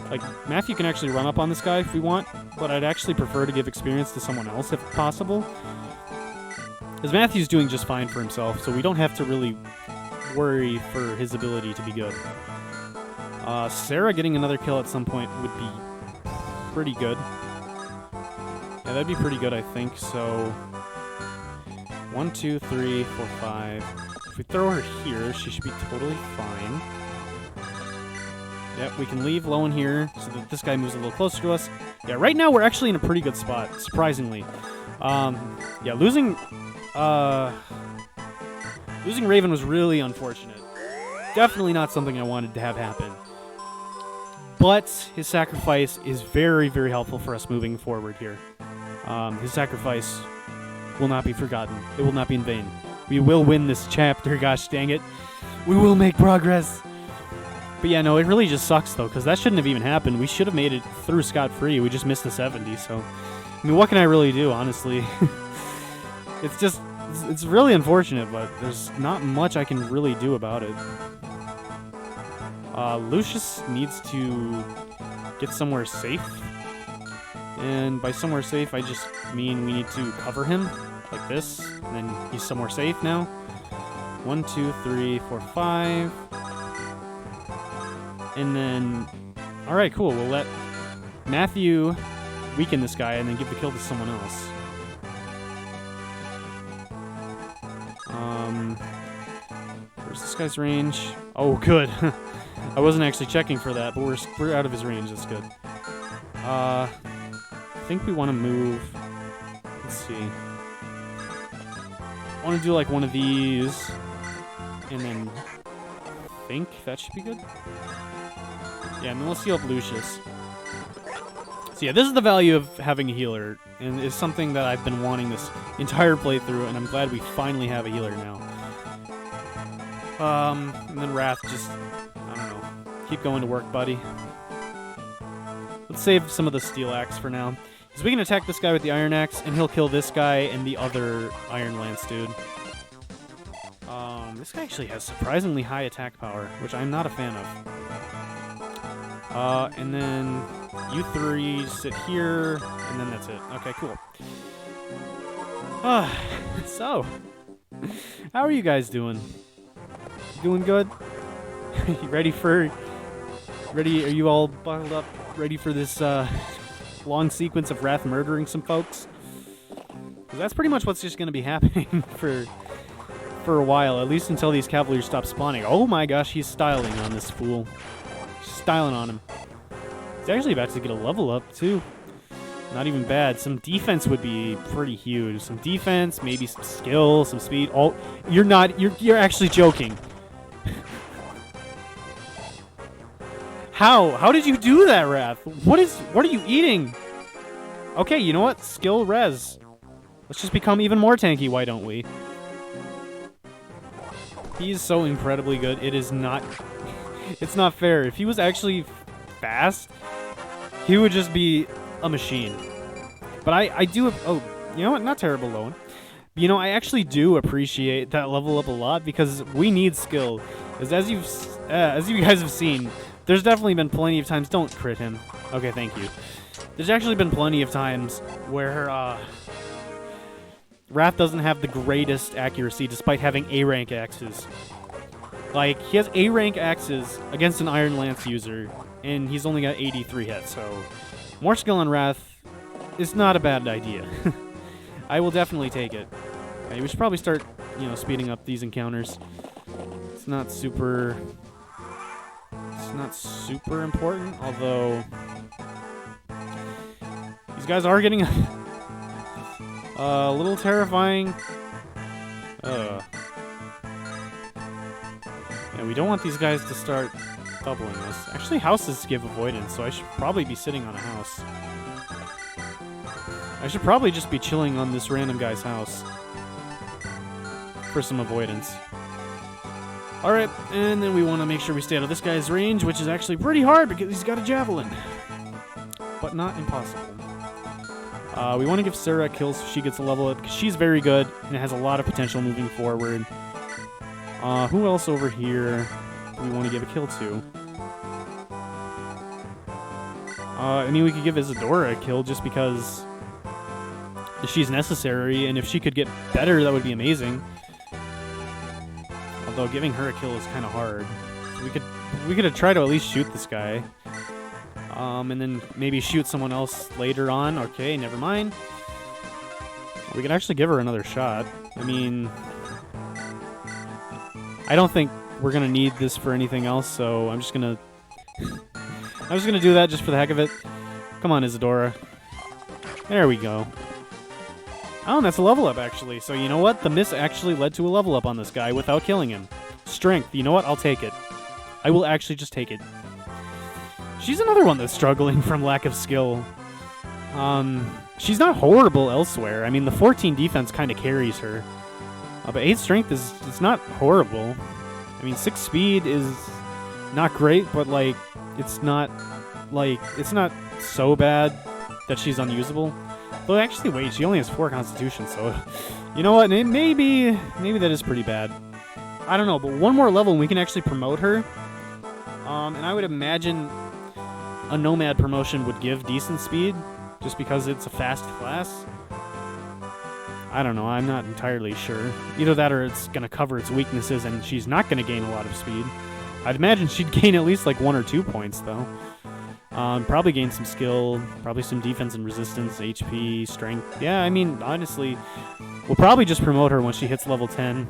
A: Like, Matthew can actually run up on this guy if we want, but I'd actually prefer to give experience to someone else if possible. Because Matthew's doing just fine for himself, so we don't have to really worry for his ability to be good. Sarah getting another kill at some point would be pretty good. Yeah, that'd be pretty good, I think. So, 1, 2, 3, 4, 5. If we throw her here, she should be totally fine. Yep, we can leave Lowen here so that this guy moves a little closer to us. Yeah, right now we're actually in a pretty good spot, surprisingly. Yeah, losing Raven was really unfortunate. Definitely not something I wanted to have happen. But his sacrifice is very, very helpful for us moving forward here. His sacrifice will not be forgotten. It will not be in vain. We will win this chapter, gosh dang it. We will make progress. But yeah, no, it really just sucks, though, because that shouldn't have even happened. We should have made it through scot-free. We just missed the 70, so... I mean, what can I really do, honestly? It's really unfortunate, but there's not much I can really do about it. Lucius needs to get somewhere safe. And by somewhere safe, I just mean we need to cover him, like this. And then he's somewhere safe now. 1, 2, 3, 4, 5... And then, all right, cool. We'll let Matthew weaken this guy and then give the kill to someone else. Where's this guy's range? Oh, good. I wasn't actually checking for that, but we're out of his range. That's good. I think we want to move. Let's see. I want to do like one of these, and then I think that should be good. Yeah, and then let's heal up Lucius. So yeah, this is the value of having a healer, and it's something that I've been wanting this entire playthrough, and I'm glad we finally have a healer now. And then Wrath just, I don't know, keep going to work, buddy. Let's save some of the Steel Axe for now. Because we can attack this guy with the Iron Axe, and he'll kill this guy and the other Iron Lance dude. This guy actually has surprisingly high attack power, which I'm not a fan of. And then you three sit here, and then that's it. Okay, cool. So, how are you guys doing? Doing good? You ready? Are you all buckled up, ready for this long sequence of Wrath murdering some folks? 'Cause that's pretty much what's just going to be happening for a while, at least until these Cavaliers stop spawning. Oh my gosh, he's styling on this fool. Styling on him. He's actually about to get a level up too. Not even bad. Some defense would be pretty huge. Some defense, maybe some skill, some speed. Oh, you're actually joking. How did you do that, Wrath? What are you eating? Okay, you know what? Skill res. Let's just become even more tanky, why don't we? He is so incredibly good. It is not... It's not fair. If he was actually fast, he would just be a machine. But I do... Oh, you know what? Not terrible, Lowen. You know, I actually do appreciate that level up a lot because we need skill. Because as you guys have seen, there's definitely been plenty of times... Don't crit him. Okay, thank you. There's actually been plenty of times where Wrath doesn't have the greatest accuracy despite having A-rank axes. Like, he has A-rank axes against an Iron Lance user, and he's only got 83 hits, so more skill on Wrath is not a bad idea. I will definitely take it. Okay, we should probably start, speeding up these encounters. It's not super important, although these guys are getting a little terrifying. Yeah, we don't want these guys to start doubling us. Actually, houses give avoidance, so I should probably be sitting on a house. I should probably just be chilling on this random guy's house for some avoidance. Alright, and then we want to make sure we stay out of this guy's range, which is actually pretty hard because he's got a javelin. But not impossible. We want to give Sarah a kill so she gets a level up, because she's very good and has a lot of potential moving forward. Who else over here do we want to give a kill to? I mean, we could give Isadora a kill just because she's necessary, and if she could get better, that would be amazing. Although giving her a kill is kind of hard. We could have tried to at least shoot this guy. And then maybe shoot someone else later on. Okay, never mind. We could actually give her another shot. I mean, I don't think we're gonna need this for anything else, so I'm just gonna do that just for the heck of it. Come on, Isadora. There we go. Oh, and that's a level up, actually. So you know what? The miss actually led to a level up on this guy without killing him. Strength. You know what? I'll take it. I will actually just take it. She's another one that's struggling from lack of skill. She's not horrible elsewhere. I mean, the 14 defense kind of carries her. But 8 strength it's not horrible. I mean, 6 speed is not great, but, like, it's not so bad that she's unusable. Though, actually, wait, she only has 4 constitution, so... You know what? Maybe that is pretty bad. I don't know, but one more level and we can actually promote her. And I would imagine a Nomad promotion would give decent speed, just because it's a fast class. I don't know, I'm not entirely sure. Either that or it's going to cover its weaknesses and she's not going to gain a lot of speed. I'd imagine she'd gain at least like 1 or 2 points, though. Probably gain some skill, probably some defense and resistance, HP, strength. Yeah, I mean, honestly, we'll probably just promote her when she hits level 10.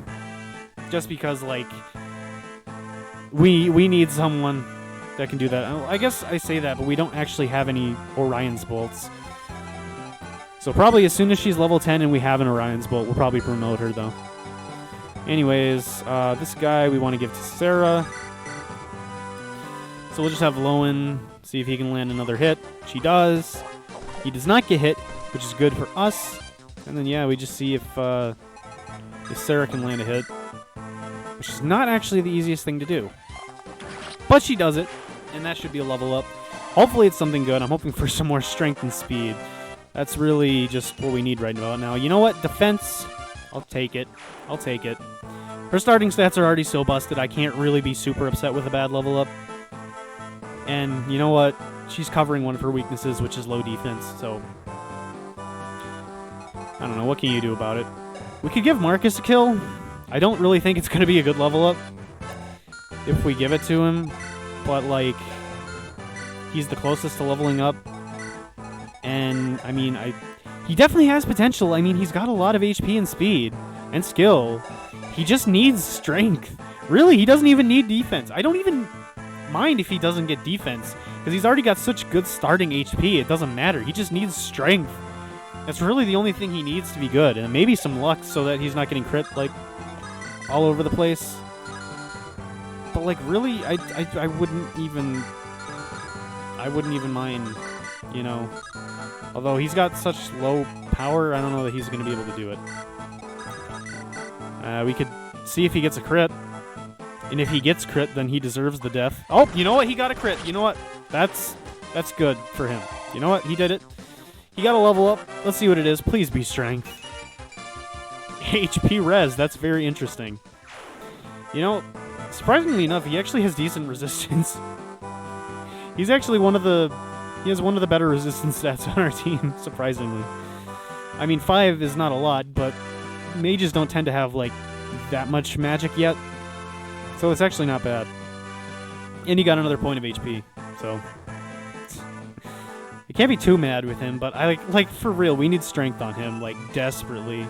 A: Just because, like, we need someone that can do that. I guess I say that, but we don't actually have any Orion's Bolts. So probably as soon as she's level 10 and we have an Orion's Bolt, we'll probably promote her, though. Anyways, this guy we want to give to Sarah. So we'll just have Lowen see if he can land another hit. She does. He does not get hit, which is good for us. And then, yeah, we just see if Sarah can land a hit. Which is not actually the easiest thing to do. But she does it, and that should be a level up. Hopefully it's something good. I'm hoping for some more strength and speed. That's really just what we need right about now. You know what? Defense. I'll take it. I'll take it. Her starting stats are already so busted, I can't really be super upset with a bad level up. And you know what? She's covering one of her weaknesses, which is low defense, so... I don't know. What can you do about it? We could give Marcus a kill. I don't really think it's going to be a good level up if we give it to him. But, like, he's the closest to leveling up. And, I mean, he definitely has potential. I mean, he's got a lot of HP and speed and skill. He just needs strength. Really, he doesn't even need defense. I don't even mind if he doesn't get defense, because he's already got such good starting HP. It doesn't matter. He just needs strength. That's really the only thing he needs to be good. And maybe some luck so that he's not getting crit, like, all over the place. But, like, really, I wouldn't even... I wouldn't even mind, you know. Although he's got such low power, I don't know that he's going to be able to do it. We could see if he gets a crit. And if he gets crit, then he deserves the death. Oh, you know what? He got a crit. You know what? That's good for him. You know what? He did it. He got a level up. Let's see what it is. Please be strength. HP res. That's very interesting. You know, surprisingly enough, he actually has decent resistance. He's actually he has one of the better resistance stats on our team, surprisingly. I mean, 5 is not a lot, but mages don't tend to have, like, that much magic yet. So it's actually not bad. And he got another point of HP, so... You can't be too mad with him, but I like for real, we need strength on him, like, desperately.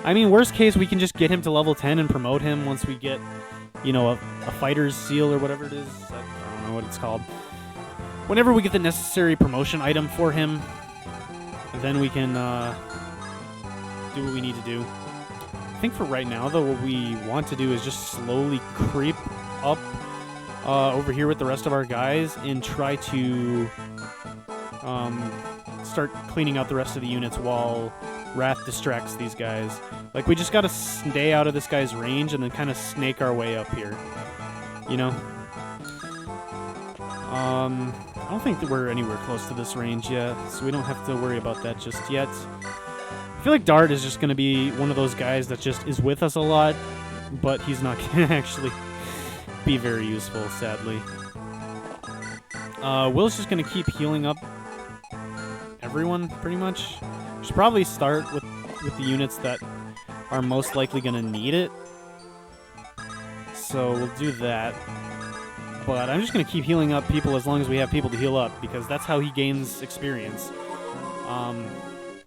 A: I mean, worst case, we can just get him to level 10 and promote him once we get, you know, a fighter's seal or whatever it is. I don't know what it's called. Whenever we get the necessary promotion item for him, then we can do what we need to do. I think for right now, though, what we want to do is just slowly creep up over here with the rest of our guys and try to start cleaning out the rest of the units while Wrath distracts these guys. Like, we just gotta stay out of this guy's range and then kind of snake our way up here. You know? I don't think that we're anywhere close to this range yet, so we don't have to worry about that just yet. I feel like Dart is just going to be one of those guys that just is with us a lot, but he's not going to actually be very useful, sadly. Will's just gonna keep healing up everyone, pretty much. Should probably start with the units that are most likely gonna need it. So we'll do that. But I'm just gonna keep healing up people as long as we have people to heal up, because that's how he gains experience.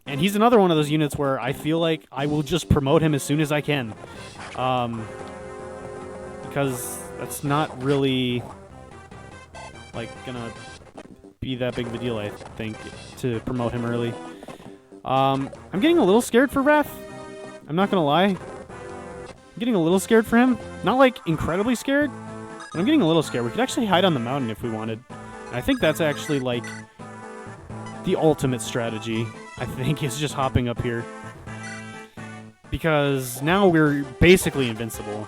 A: And he's another one of those units where I feel like I will just promote him as soon as I can. Because that's not really, like, gonna be that big of a deal, I think, to promote him early. I'm getting a little scared for Wrath. I'm not gonna lie. I'm getting a little scared for him. Not, like, incredibly scared, but I'm getting a little scared. We could actually hide on the mountain if we wanted. And I think that's actually, like, the ultimate strategy, I think, is just hopping up here. Because now we're basically invincible.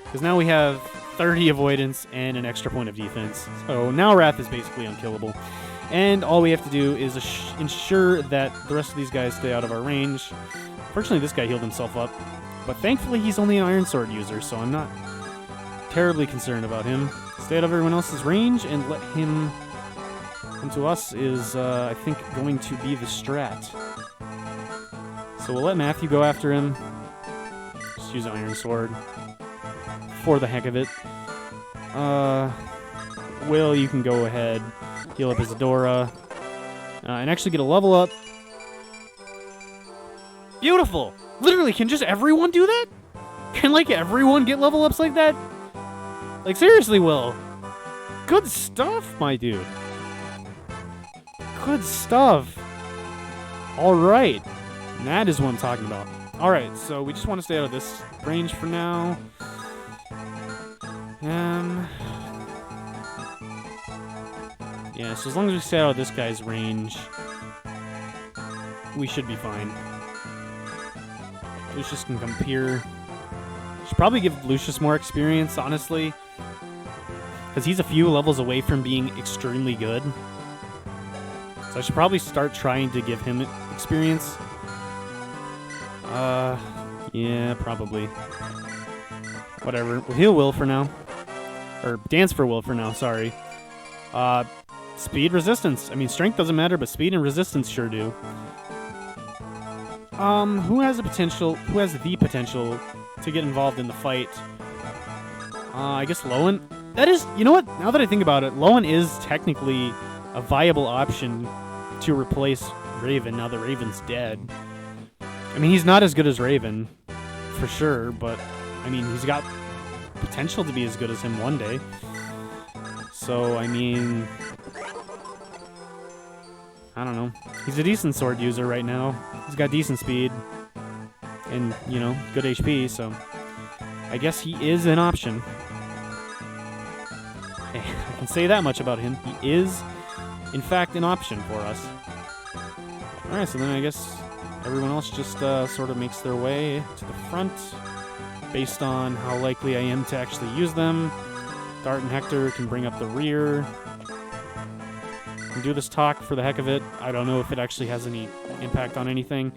A: Because now we have 30 avoidance and an extra point of defense. So now Wrath is basically unkillable. And all we have to do is ensure that the rest of these guys stay out of our range. Fortunately, this guy healed himself up. But thankfully, he's only an Iron Sword user, so I'm not terribly concerned about him. Stay out of everyone else's range and let him come to us is, I think, going to be the strat. So we'll let Matthew go after him. Just use Iron Sword for the heck of it. Will, you can go ahead, heal up Isadora, and actually get a level up. Beautiful! Literally, can just everyone do that? Can, like, everyone get level ups like that? Like, seriously, Will. Good stuff, my dude. Good stuff. Alright. That is what I'm talking about. Alright, so we just want to stay out of this range for now. Yeah, so as long as we stay out of this guy's range, we should be fine. Lucius can come here. Should probably give Lucius more experience, honestly. Because he's a few levels away from being extremely good. So I should probably start trying to give him experience. Yeah, probably. Whatever. We'll heal Will for now. Or dance for Will for now, sorry. Speed, resistance. I mean, strength doesn't matter, but speed and resistance sure do. Who has the potential to get involved in the fight? I guess Lowen. That is, you know what? Now that I think about it, Lowen is technically a viable option to replace Raven now that Raven's dead. I mean, he's not as good as Raven, for sure, but, I mean, he's got potential to be as good as him one day. So, I mean, I don't know. He's a decent sword user right now. He's got decent speed and, you know, good HP, so I guess he is an option. I can say that much about him. He is, in fact, an option for us. Alright, so then I guess everyone else just sort of makes their way to the front based on how likely I am to actually use them. Dart and Hector can bring up the rear. And do this talk for the heck of it. I don't know if it actually has any impact on anything.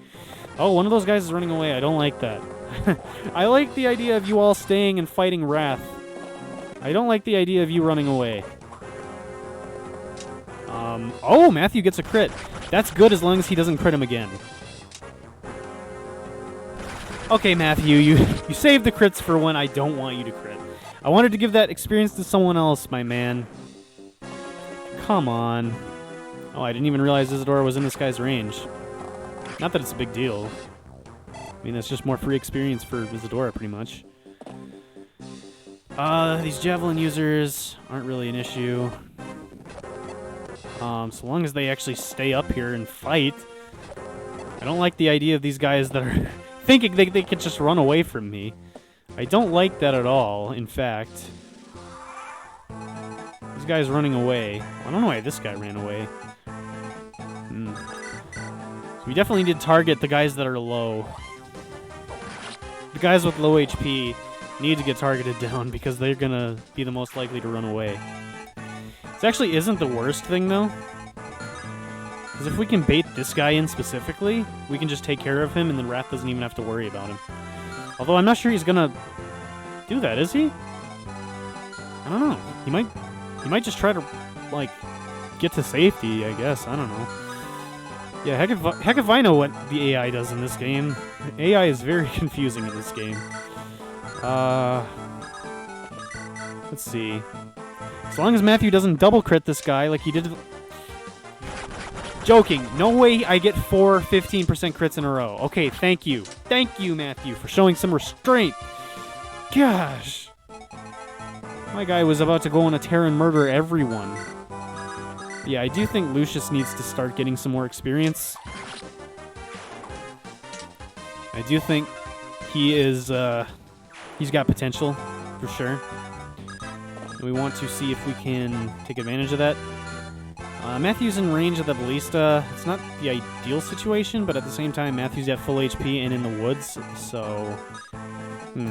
A: Oh, one of those guys is running away. I don't like that. I like the idea of you all staying and fighting Wrath. I don't like the idea of you running away. Oh, Matthew gets a crit. That's good as long as he doesn't crit him again. Okay, Matthew, you saved the crits for when I don't want you to crit. I wanted to give that experience to someone else, my man. Come on. Oh, I didn't even realize Isadora was in this guy's range. Not that it's a big deal. I mean, that's just more free experience for Isadora, pretty much. These Javelin users aren't really an issue. So long as they actually stay up here and fight. I don't like the idea of these guys that are thinking they could just run away from me. I don't like that at all, in fact. This guy's running away. I don't know why this guy ran away. So we definitely need to target the guys that are low. The guys with low HP need to get targeted down because they're gonna be the most likely to run away. This actually isn't the worst thing, though. Because if we can bait this guy in specifically, we can just take care of him and then Wrath doesn't even have to worry about him. Although I'm not sure he's gonna do that, is he? I don't know. He might just try to, like, get to safety, I guess. I don't know. Yeah, heck if I know what the AI does in this game. The AI is very confusing in this game. Let's see. As long as Matthew doesn't double crit this guy like he did... Joking. No way I get 4 15% crits in a row. Okay, thank you. Thank you, Matthew, for showing some restraint. Gosh. My guy was about to go on a tear and murder everyone. Yeah, I do think Lucius needs to start getting some more experience. I do think he is, he's got potential, for sure. We want to see if we can take advantage of that. Matthew's in range of the ballista. It's not the ideal situation, but at the same time, Matthew's at full HP and in the woods, so...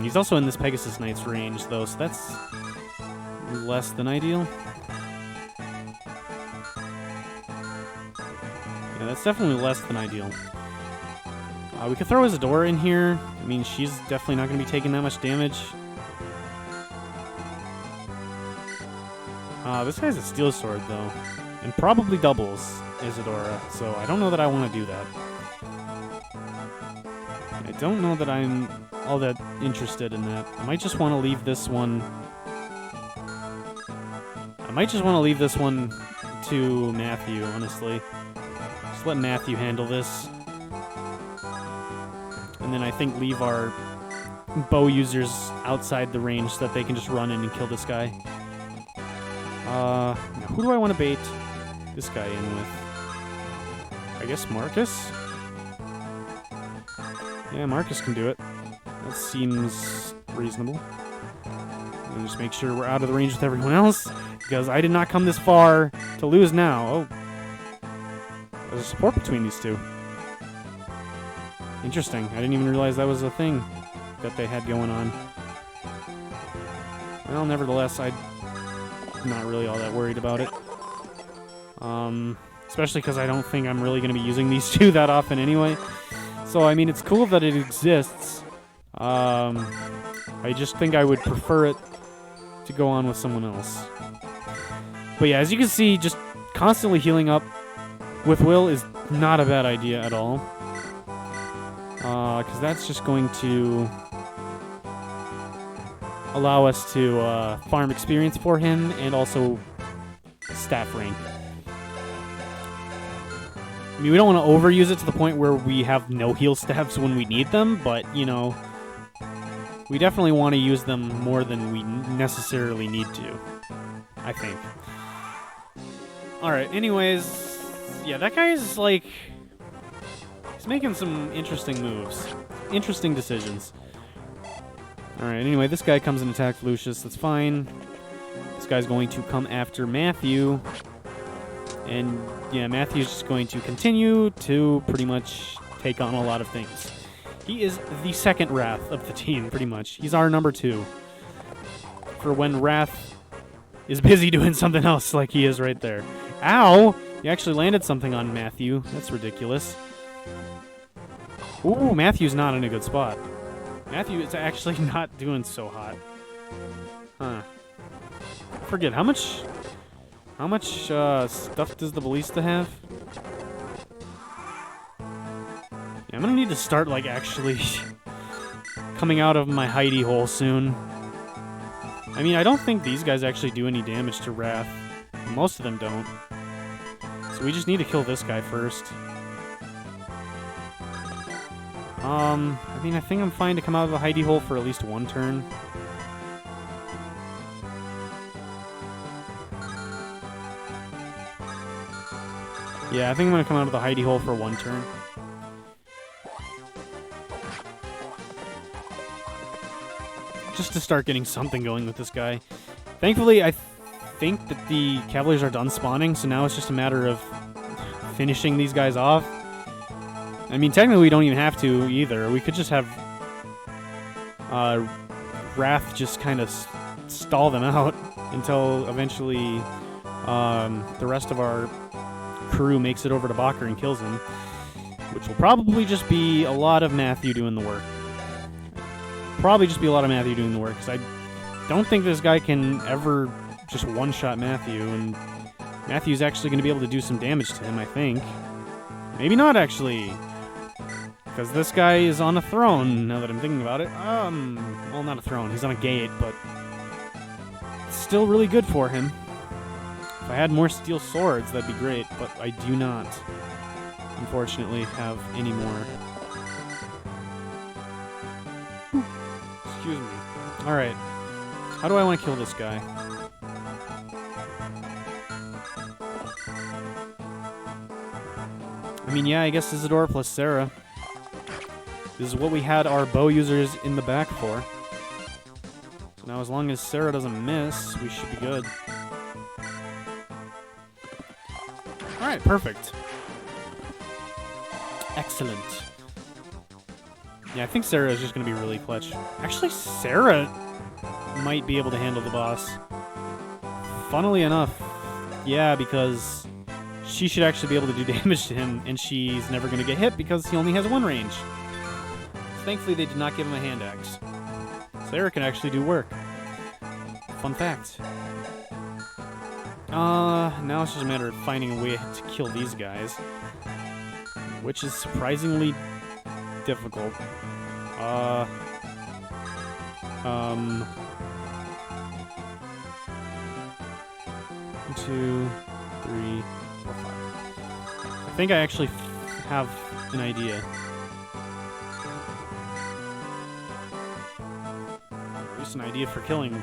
A: he's also in this Pegasus Knight's range, though, so that's less than ideal. Yeah, that's definitely less than ideal. We could throw Isadora in here. I mean, she's definitely not going to be taking that much damage. This guy's a steel sword, though. And probably doubles Isadora, so I don't know that I want to do that. I don't know that I'm all that interested in that. I might just want to leave this one... I might just want to leave this one to Matthew, honestly. Just let Matthew handle this. And then I think leave our bow users outside the range so that they can just run in and kill this guy. Who do I want to bait this guy in with? I guess Marcus? Yeah, Marcus can do it. That seems reasonable. And just make sure we're out of the range with everyone else, because I did not come this far to lose now. Oh. There's a support between these two. Interesting. I didn't even realize that was a thing that they had going on. Well, nevertheless, I'm not really all that worried about it. Especially because I don't think I'm really going to be using these two that often anyway. So, I mean, it's cool that it exists. I just think I would prefer it to go on with someone else. But yeah, as you can see, just constantly healing up with Will is not a bad idea at all. Because that's just going to allow us to farm experience for him and also staff rank. I mean, we don't want to overuse it to the point where we have no heal staffs when we need them, but, you know, we definitely want to use them more than we necessarily need to, I think. Alright, anyways, yeah, that guy's, like, he's making some interesting moves. Interesting decisions. Alright, anyway, this guy comes and attacks Lucius, that's fine. This guy's going to come after Matthew. And, yeah, Matthew's just going to continue to pretty much take on a lot of things. He is the second Wrath of the team, pretty much. He's our number 2. For when Wrath is busy doing something else like he is right there. Ow! He actually landed something on Matthew. That's ridiculous. Ooh, Matthew's not in a good spot. Matthew is actually not doing so hot. Huh. I forget, how much stuff does the ballista have? Yeah, I'm gonna need to start, like, actually coming out of my hidey hole soon. I mean, I don't think these guys actually do any damage to Wrath. Most of them don't. So we just need to kill this guy first. I mean, I think I'm fine to come out of the hidey hole for at least one turn. Yeah, I think I'm going to come out of the hidey hole for one turn. Just to start getting something going with this guy. Thankfully, I think that the Cavaliers are done spawning, so now it's just a matter of finishing these guys off. I mean, technically we don't even have to either. We could just have Wrath just kind of stall them out until eventually the rest of our crew makes it over to Bakker and kills him, which will probably just be a lot of Matthew doing the work. Because I don't think this guy can ever just one-shot Matthew, and Matthew's actually going to be able to do some damage to him, I think. Maybe not, actually. Because this guy is on a throne, now that I'm thinking about it. Well, not a throne. He's on a gate, but it's still really good for him. If I had more steel swords, that'd be great, but I do not, unfortunately, have any more. Excuse me. Alright. How do I want to kill this guy? I mean, yeah, I guess Isidore plus Sarah. This is what we had our bow users in the back for. So now as long as Sarah doesn't miss, we should be good. Alright, perfect. Excellent. Yeah, I think Sarah is just going to be really clutch. Actually, Sarah might be able to handle the boss. Funnily enough, yeah, because she should actually be able to do damage to him, and she's never going to get hit because he only has one range. Thankfully, they did not give him a hand axe. Sarah can actually do work. Fun fact. Now it's just a matter of finding a way to kill these guys, which is surprisingly difficult. 1, 2, 3, 4, 5. I think I actually have an idea. At least an idea for killing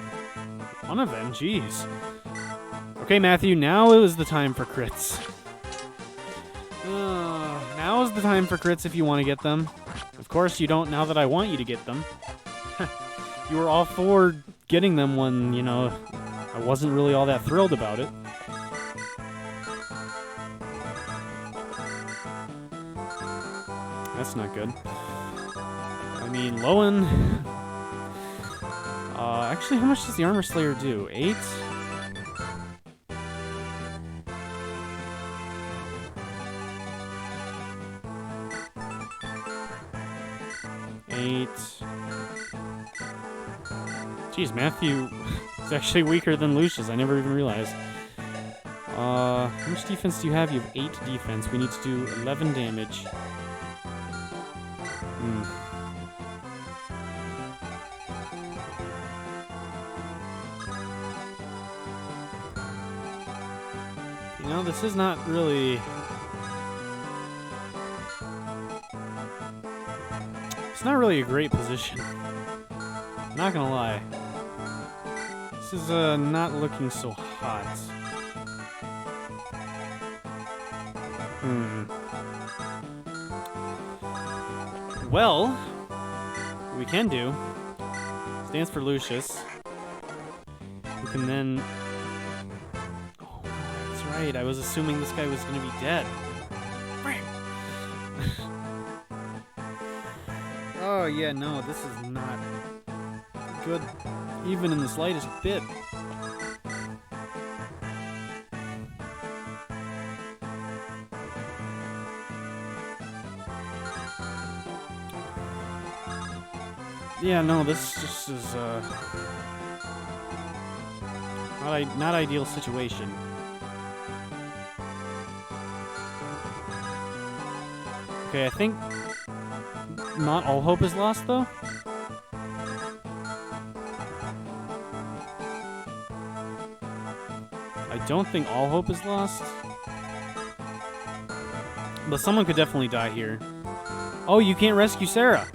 A: one of them. Jeez. Okay, Matthew, now is the time for crits. Now is the time for crits if you want to get them. Of course, you don't now that I want you to get them. You were all for getting them when, you know, I wasn't really all that thrilled about it. That's not good. I mean, Lowen... actually, how much does the Armor Slayer do? 8? Jeez, Matthew is actually weaker than Lucius. I never even realized. How much defense do you have? You have 8 defense. We need to do 11 damage. You know, this is not really... It's not really a great position. Not gonna lie. This is not looking so hot. Well, what we can do, stands for Lucius. We can then... Oh, that's right. I was assuming this guy was gonna be dead. Oh, yeah, no, this is not good, even in the slightest bit. Yeah, no, this just is, not ideal situation. Okay, I think not all hope is lost, though. I don't think all hope is lost. But someone could definitely die here. Oh, you can't rescue Sarah.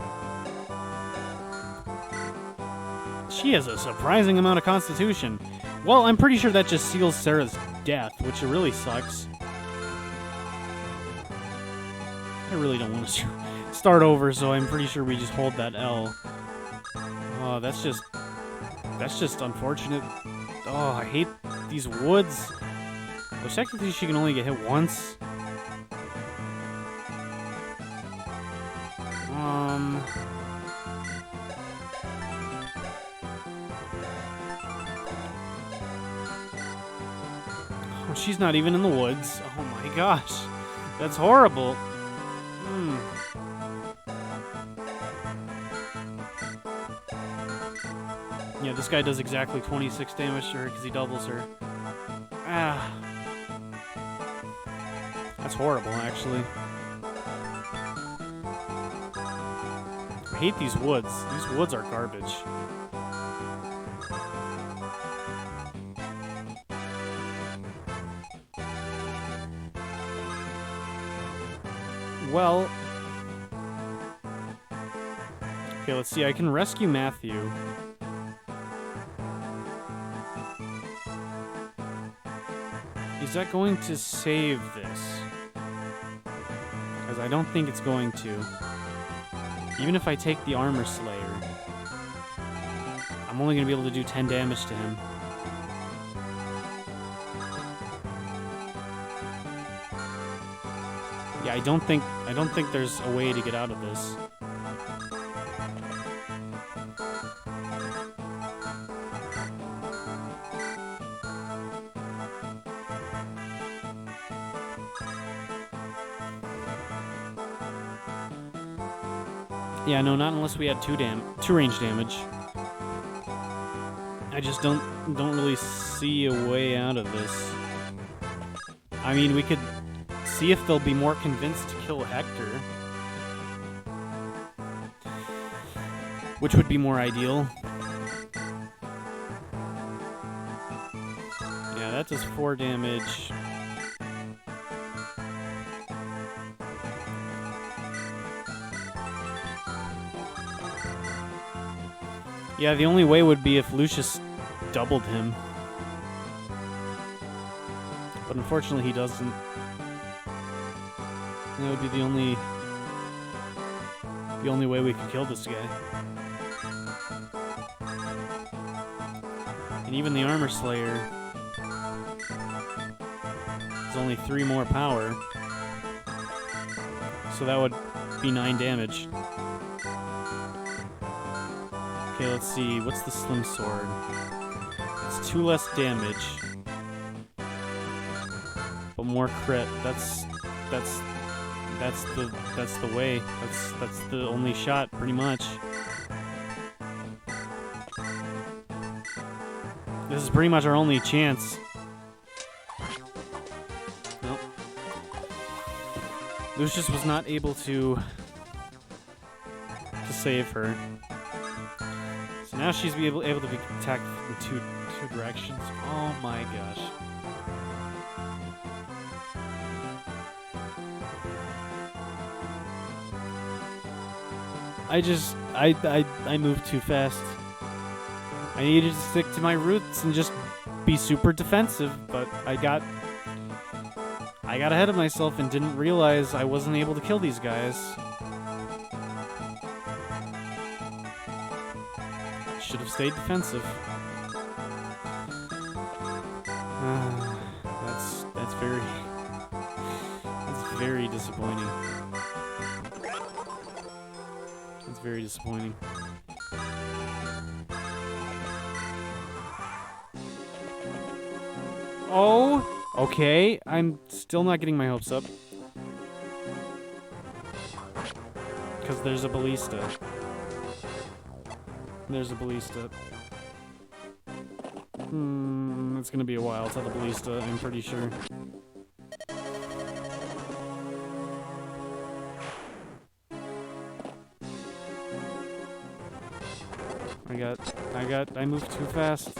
A: She has a surprising amount of constitution. Well, I'm pretty sure that just seals Sarah's death, which really sucks. I really don't want to start over, so I'm pretty sure we just hold that L. Oh, that's just unfortunate. Oh, I hate these woods. Well, technically she can only get hit once. Oh, she's not even in the woods. Oh my gosh. That's horrible. Yeah, this guy does exactly 26 damage to her because he doubles her. Ah. That's horrible, actually. I hate these woods. These woods are garbage. Well... Okay, let's see. I can rescue Matthew. Is that going to save this? Because I don't think it's going to. Even if I take the Armor Slayer, I'm only going to be able to do 10 damage to him. Yeah, I don't think there's a way to get out of this. Yeah, no, not unless we had two range damage. I just don't really see a way out of this. I mean, we could see if they'll be more convinced to kill Hector, which would be more ideal. Yeah, that does 4 damage. Yeah, the only way would be if Lucius doubled him. But unfortunately he doesn't. That would be the only way we could kill this guy. And even the Armor Slayer is only 3 more power. So that would be 9 damage. Okay, let's see. What's the Slim Sword? It's 2 less damage, but more crit. That's the way. That's the only shot, pretty much. This is pretty much our only chance. Nope. Lucius was not able to save her. So now she's able to be attacked from two directions. Oh my gosh. I moved too fast. I needed to stick to my roots and just be super defensive, but I got ahead of myself and didn't realize I wasn't able to kill these guys. Should have stayed defensive. That's very disappointing. That's very disappointing. Oh, okay. I'm still not getting my hopes up. Because there's a ballista. There's a ballista. It's gonna be a while till the ballista, I'm pretty sure. I moved too fast.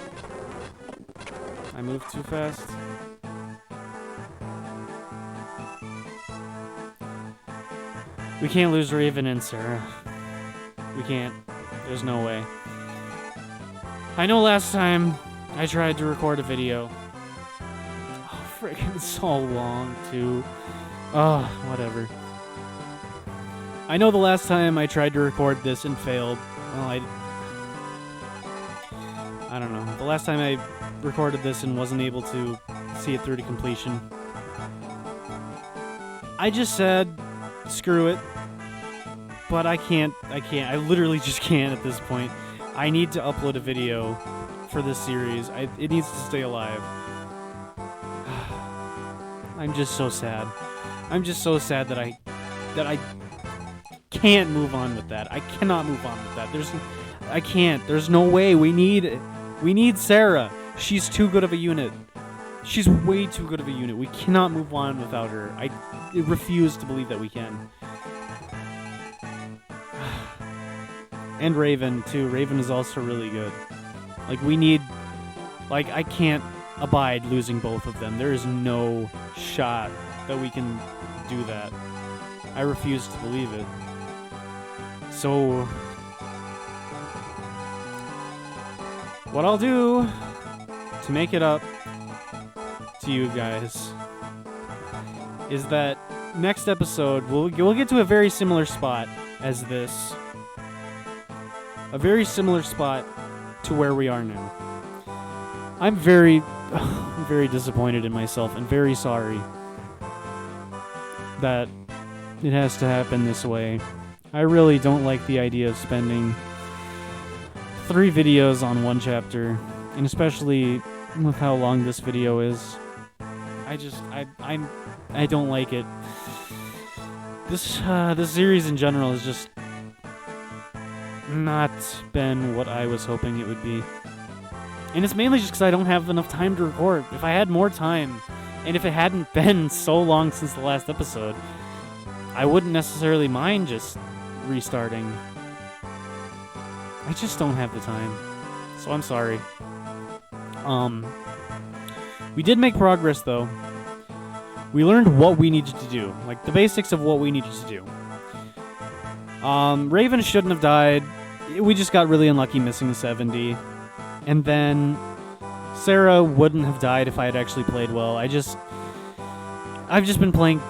A: I moved too fast. We can't lose Raven and Sarah. We can't. There's no way. I know last time I tried to record a video. Oh, frick, it's so long, too. Oh, whatever. I know the last time I tried to record this and failed. Well, I don't know. The last time I recorded this and wasn't able to see it through to completion. I just said, screw it. But I can't. I literally just can't at this point. I need to upload a video for this series. It needs to stay alive. I'm just so sad. I'm just so sad that I can't move on with that. I cannot move on with that. I can't. There's no way. We need Sarah. She's too good of a unit. She's way too good of a unit. We cannot move on without her. I refuse to believe that we can. And Raven, too. Raven is also really good. Like, we need... Like, I can't abide losing both of them. There is no shot that we can do that. I refuse to believe it. So... what I'll do to make it up to you guys is that next episode we'll get to a very similar spot as this. A very similar spot to where we are now. I'm very disappointed in myself and very sorry that it has to happen this way. I really don't like the idea of spending 3 videos on one chapter, and especially with how long this video is. I don't like it. This series in general has just not been what I was hoping it would be. And it's mainly just because I don't have enough time to record. If I had more time, and if it hadn't been so long since the last episode, I wouldn't necessarily mind just restarting. I just don't have the time. So I'm sorry. We did make progress, though. We learned what we needed to do. Like, the basics of what we needed to do. Raven shouldn't have died. We just got really unlucky missing the 70. And then Sarah wouldn't have died if I had actually played well. I've just been playing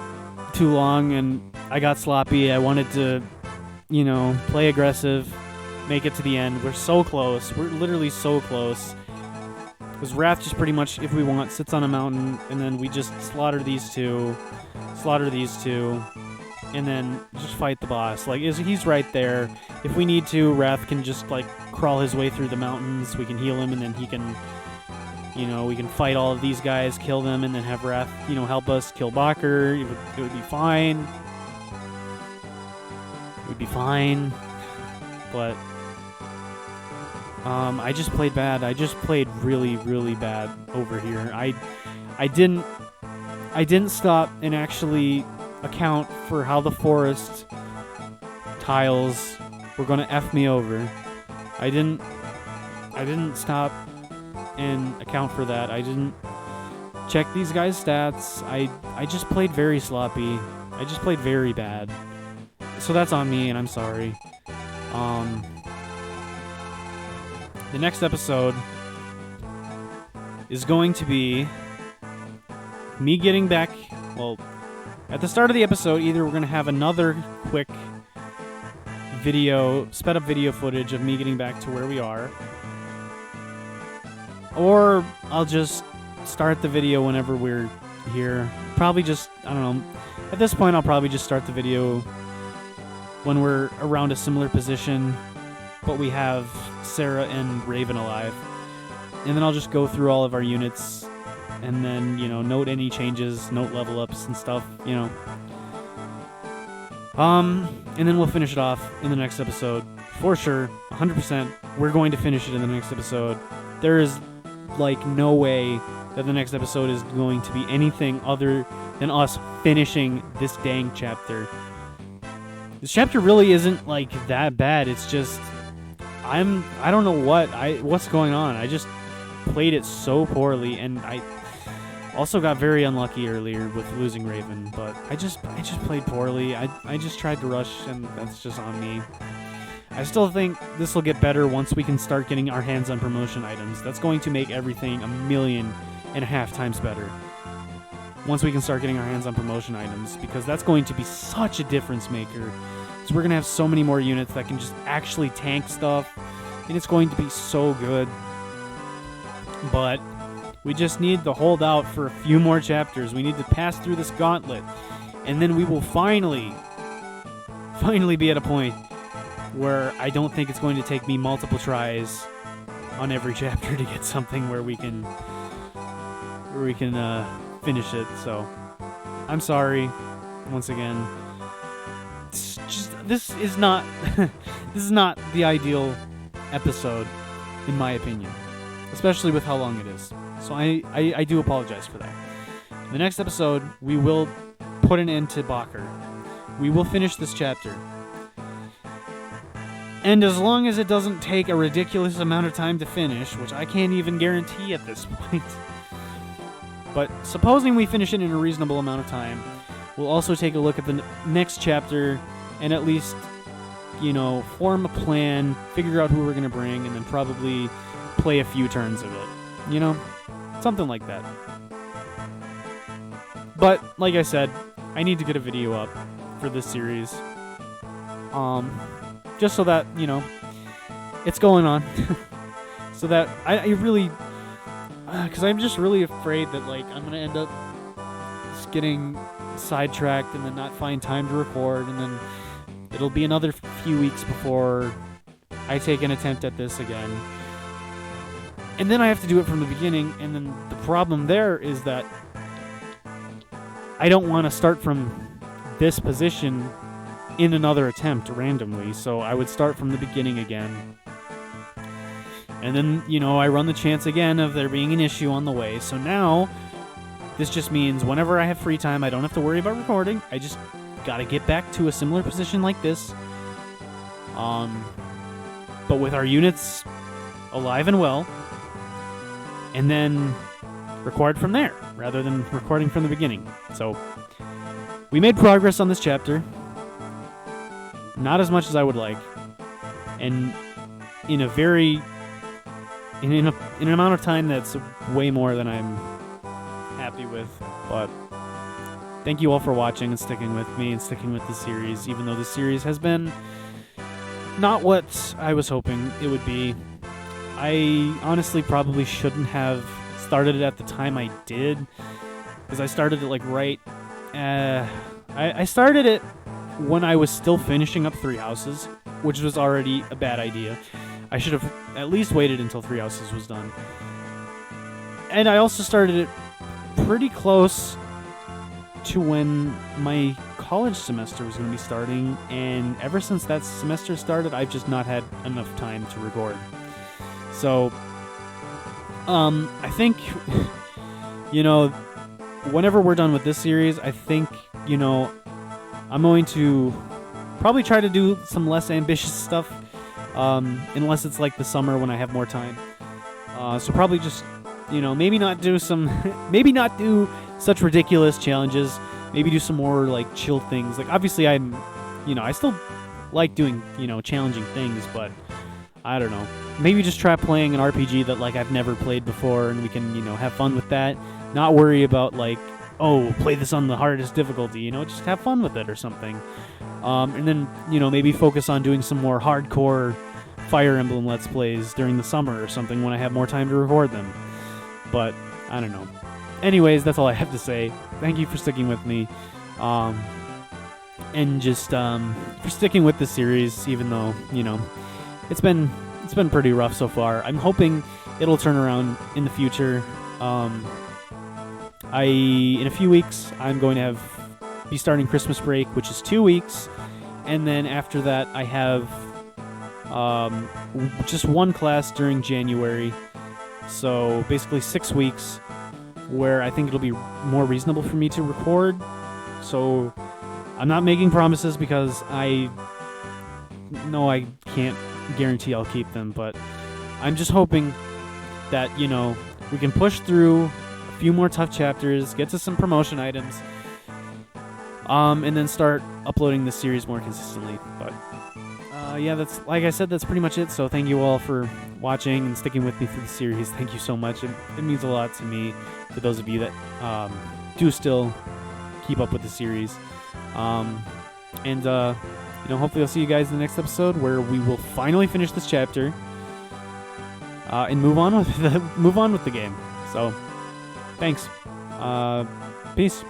A: too long, and I got sloppy. I wanted to, play aggressive, make it to the end. We're so close. We're literally so close. Because Wrath just pretty much, if we want, sits on a mountain, and then we just slaughter these two, and then just fight the boss. Like, he's right there. If we need to, Wrath can just, crawl his way through the mountains. We can heal him, and then he can, we can fight all of these guys, kill them, and then have Wrath, help us kill Bakker. It would be fine. It would be fine. But... I just played bad. I just played really, really bad over here. I didn't stop and actually account for how the forest tiles were gonna F me over. I didn't stop and account for that. I didn't check these guys' stats. I just played very sloppy. I just played very bad. So that's on me, and I'm sorry. The next episode is going to be me getting back... Well, at the start of the episode, either we're going to have another quick video, sped up video footage of me getting back to where we are, or I'll just start the video whenever we're here. Probably just, I don't know. At this point, I'll probably just start the video when we're around a similar position, but we have Sarah and Raven alive. And then I'll just go through all of our units and then, note any changes, note level ups and stuff, And then we'll finish it off in the next episode. For sure, 100%, we're going to finish it in the next episode. There is, no way that the next episode is going to be anything other than us finishing this dang chapter. This chapter really isn't, that bad. It's just... I don't know what's going on. I just played it so poorly, and I also got very unlucky earlier with losing Raven, but I just played poorly. I just tried to rush, and that's just on me. I still think this will get better once we can start getting our hands on promotion items. That's going to make everything 1.5 million times better. Once we can start getting our hands on promotion items, because that's going to be such a difference maker. So we're going to have so many more units that can just actually tank stuff, and it's going to be so good. But we just need to hold out for a few more chapters. We need to pass through this gauntlet, and then we will finally be at a point where I don't think it's going to take me multiple tries on every chapter to get something where we can finish it. So I'm sorry once again. This is not the ideal episode, in my opinion, especially with how long it is. So I do apologize for that. The next episode, we will put an end to Bakker. We will finish this chapter. And as long as it doesn't take a ridiculous amount of time to finish, which I can't even guarantee at this point, but supposing we finish it in a reasonable amount of time, we'll also take a look at the next chapter and at least, form a plan, figure out who we're going to bring, and then probably play a few turns of it. Something like that. But, like I said, I need to get a video up for this series. Just so that, it's going on. So that I really... Because I'm just really afraid that, I'm going to end up just getting sidetracked and then not find time to record, and then it'll be another few weeks before I take an attempt at this again. And then I have to do it from the beginning, and then the problem there is that I don't want to start from this position in another attempt randomly, so I would start from the beginning again. And then, I run the chance again of there being an issue on the way. So now, this just means whenever I have free time, I don't have to worry about recording. I just gotta get back to a similar position like this. But with our units alive and well, and then record from there, rather than recording from the beginning. So, we made progress on this chapter. Not as much as I would like. And in a very... In an amount of time that's way more than I'm happy with. But thank you all for watching and sticking with me and sticking with the series, even though the series has been not what I was hoping it would be. I honestly probably shouldn't have started it at the time I did, because I started it right... I started it when I was still finishing up 3 houses, which was already a bad idea. I should have at least waited until 3 houses was done. And I also started it pretty close to when my college semester was going to be starting, and ever since that semester started, I've just not had enough time to record. So, I think, whenever we're done with this series, I think, I'm going to probably try to do some less ambitious stuff. Unless it's the summer when I have more time. So probably just, maybe not do such ridiculous challenges. Maybe do some more, chill things. Obviously I still like doing, challenging things, but I don't know. Maybe just try playing an RPG that, I've never played before, and we can, have fun with that. Not worry about, play this on the hardest difficulty, just have fun with it or something. And then, maybe focus on doing some more hardcore Fire Emblem Let's Plays during the summer or something when I have more time to record them. But, I don't know. Anyways, that's all I have to say. Thank you for sticking with me. And just, for sticking with the series, even though, it's been pretty rough so far. I'm hoping it'll turn around in the future. In a few weeks, I'm going to be starting Christmas break, which is 2 weeks, and then after that I have just one class during January, so basically 6 weeks where I think it'll be more reasonable for me to record. So I'm not making promises because I know I can't guarantee I'll keep them, but I'm just hoping that we can push through a few more tough chapters, get to some promotion items, and then start uploading this series more consistently. But yeah, that's, like I said, that's pretty much it. So thank you all for watching and sticking with me through the series. Thank you so much. It means a lot to me, for those of you that do still keep up with the series. And hopefully I'll see you guys in the next episode, where we will finally finish this chapter and move on with the game. So thanks. Peace.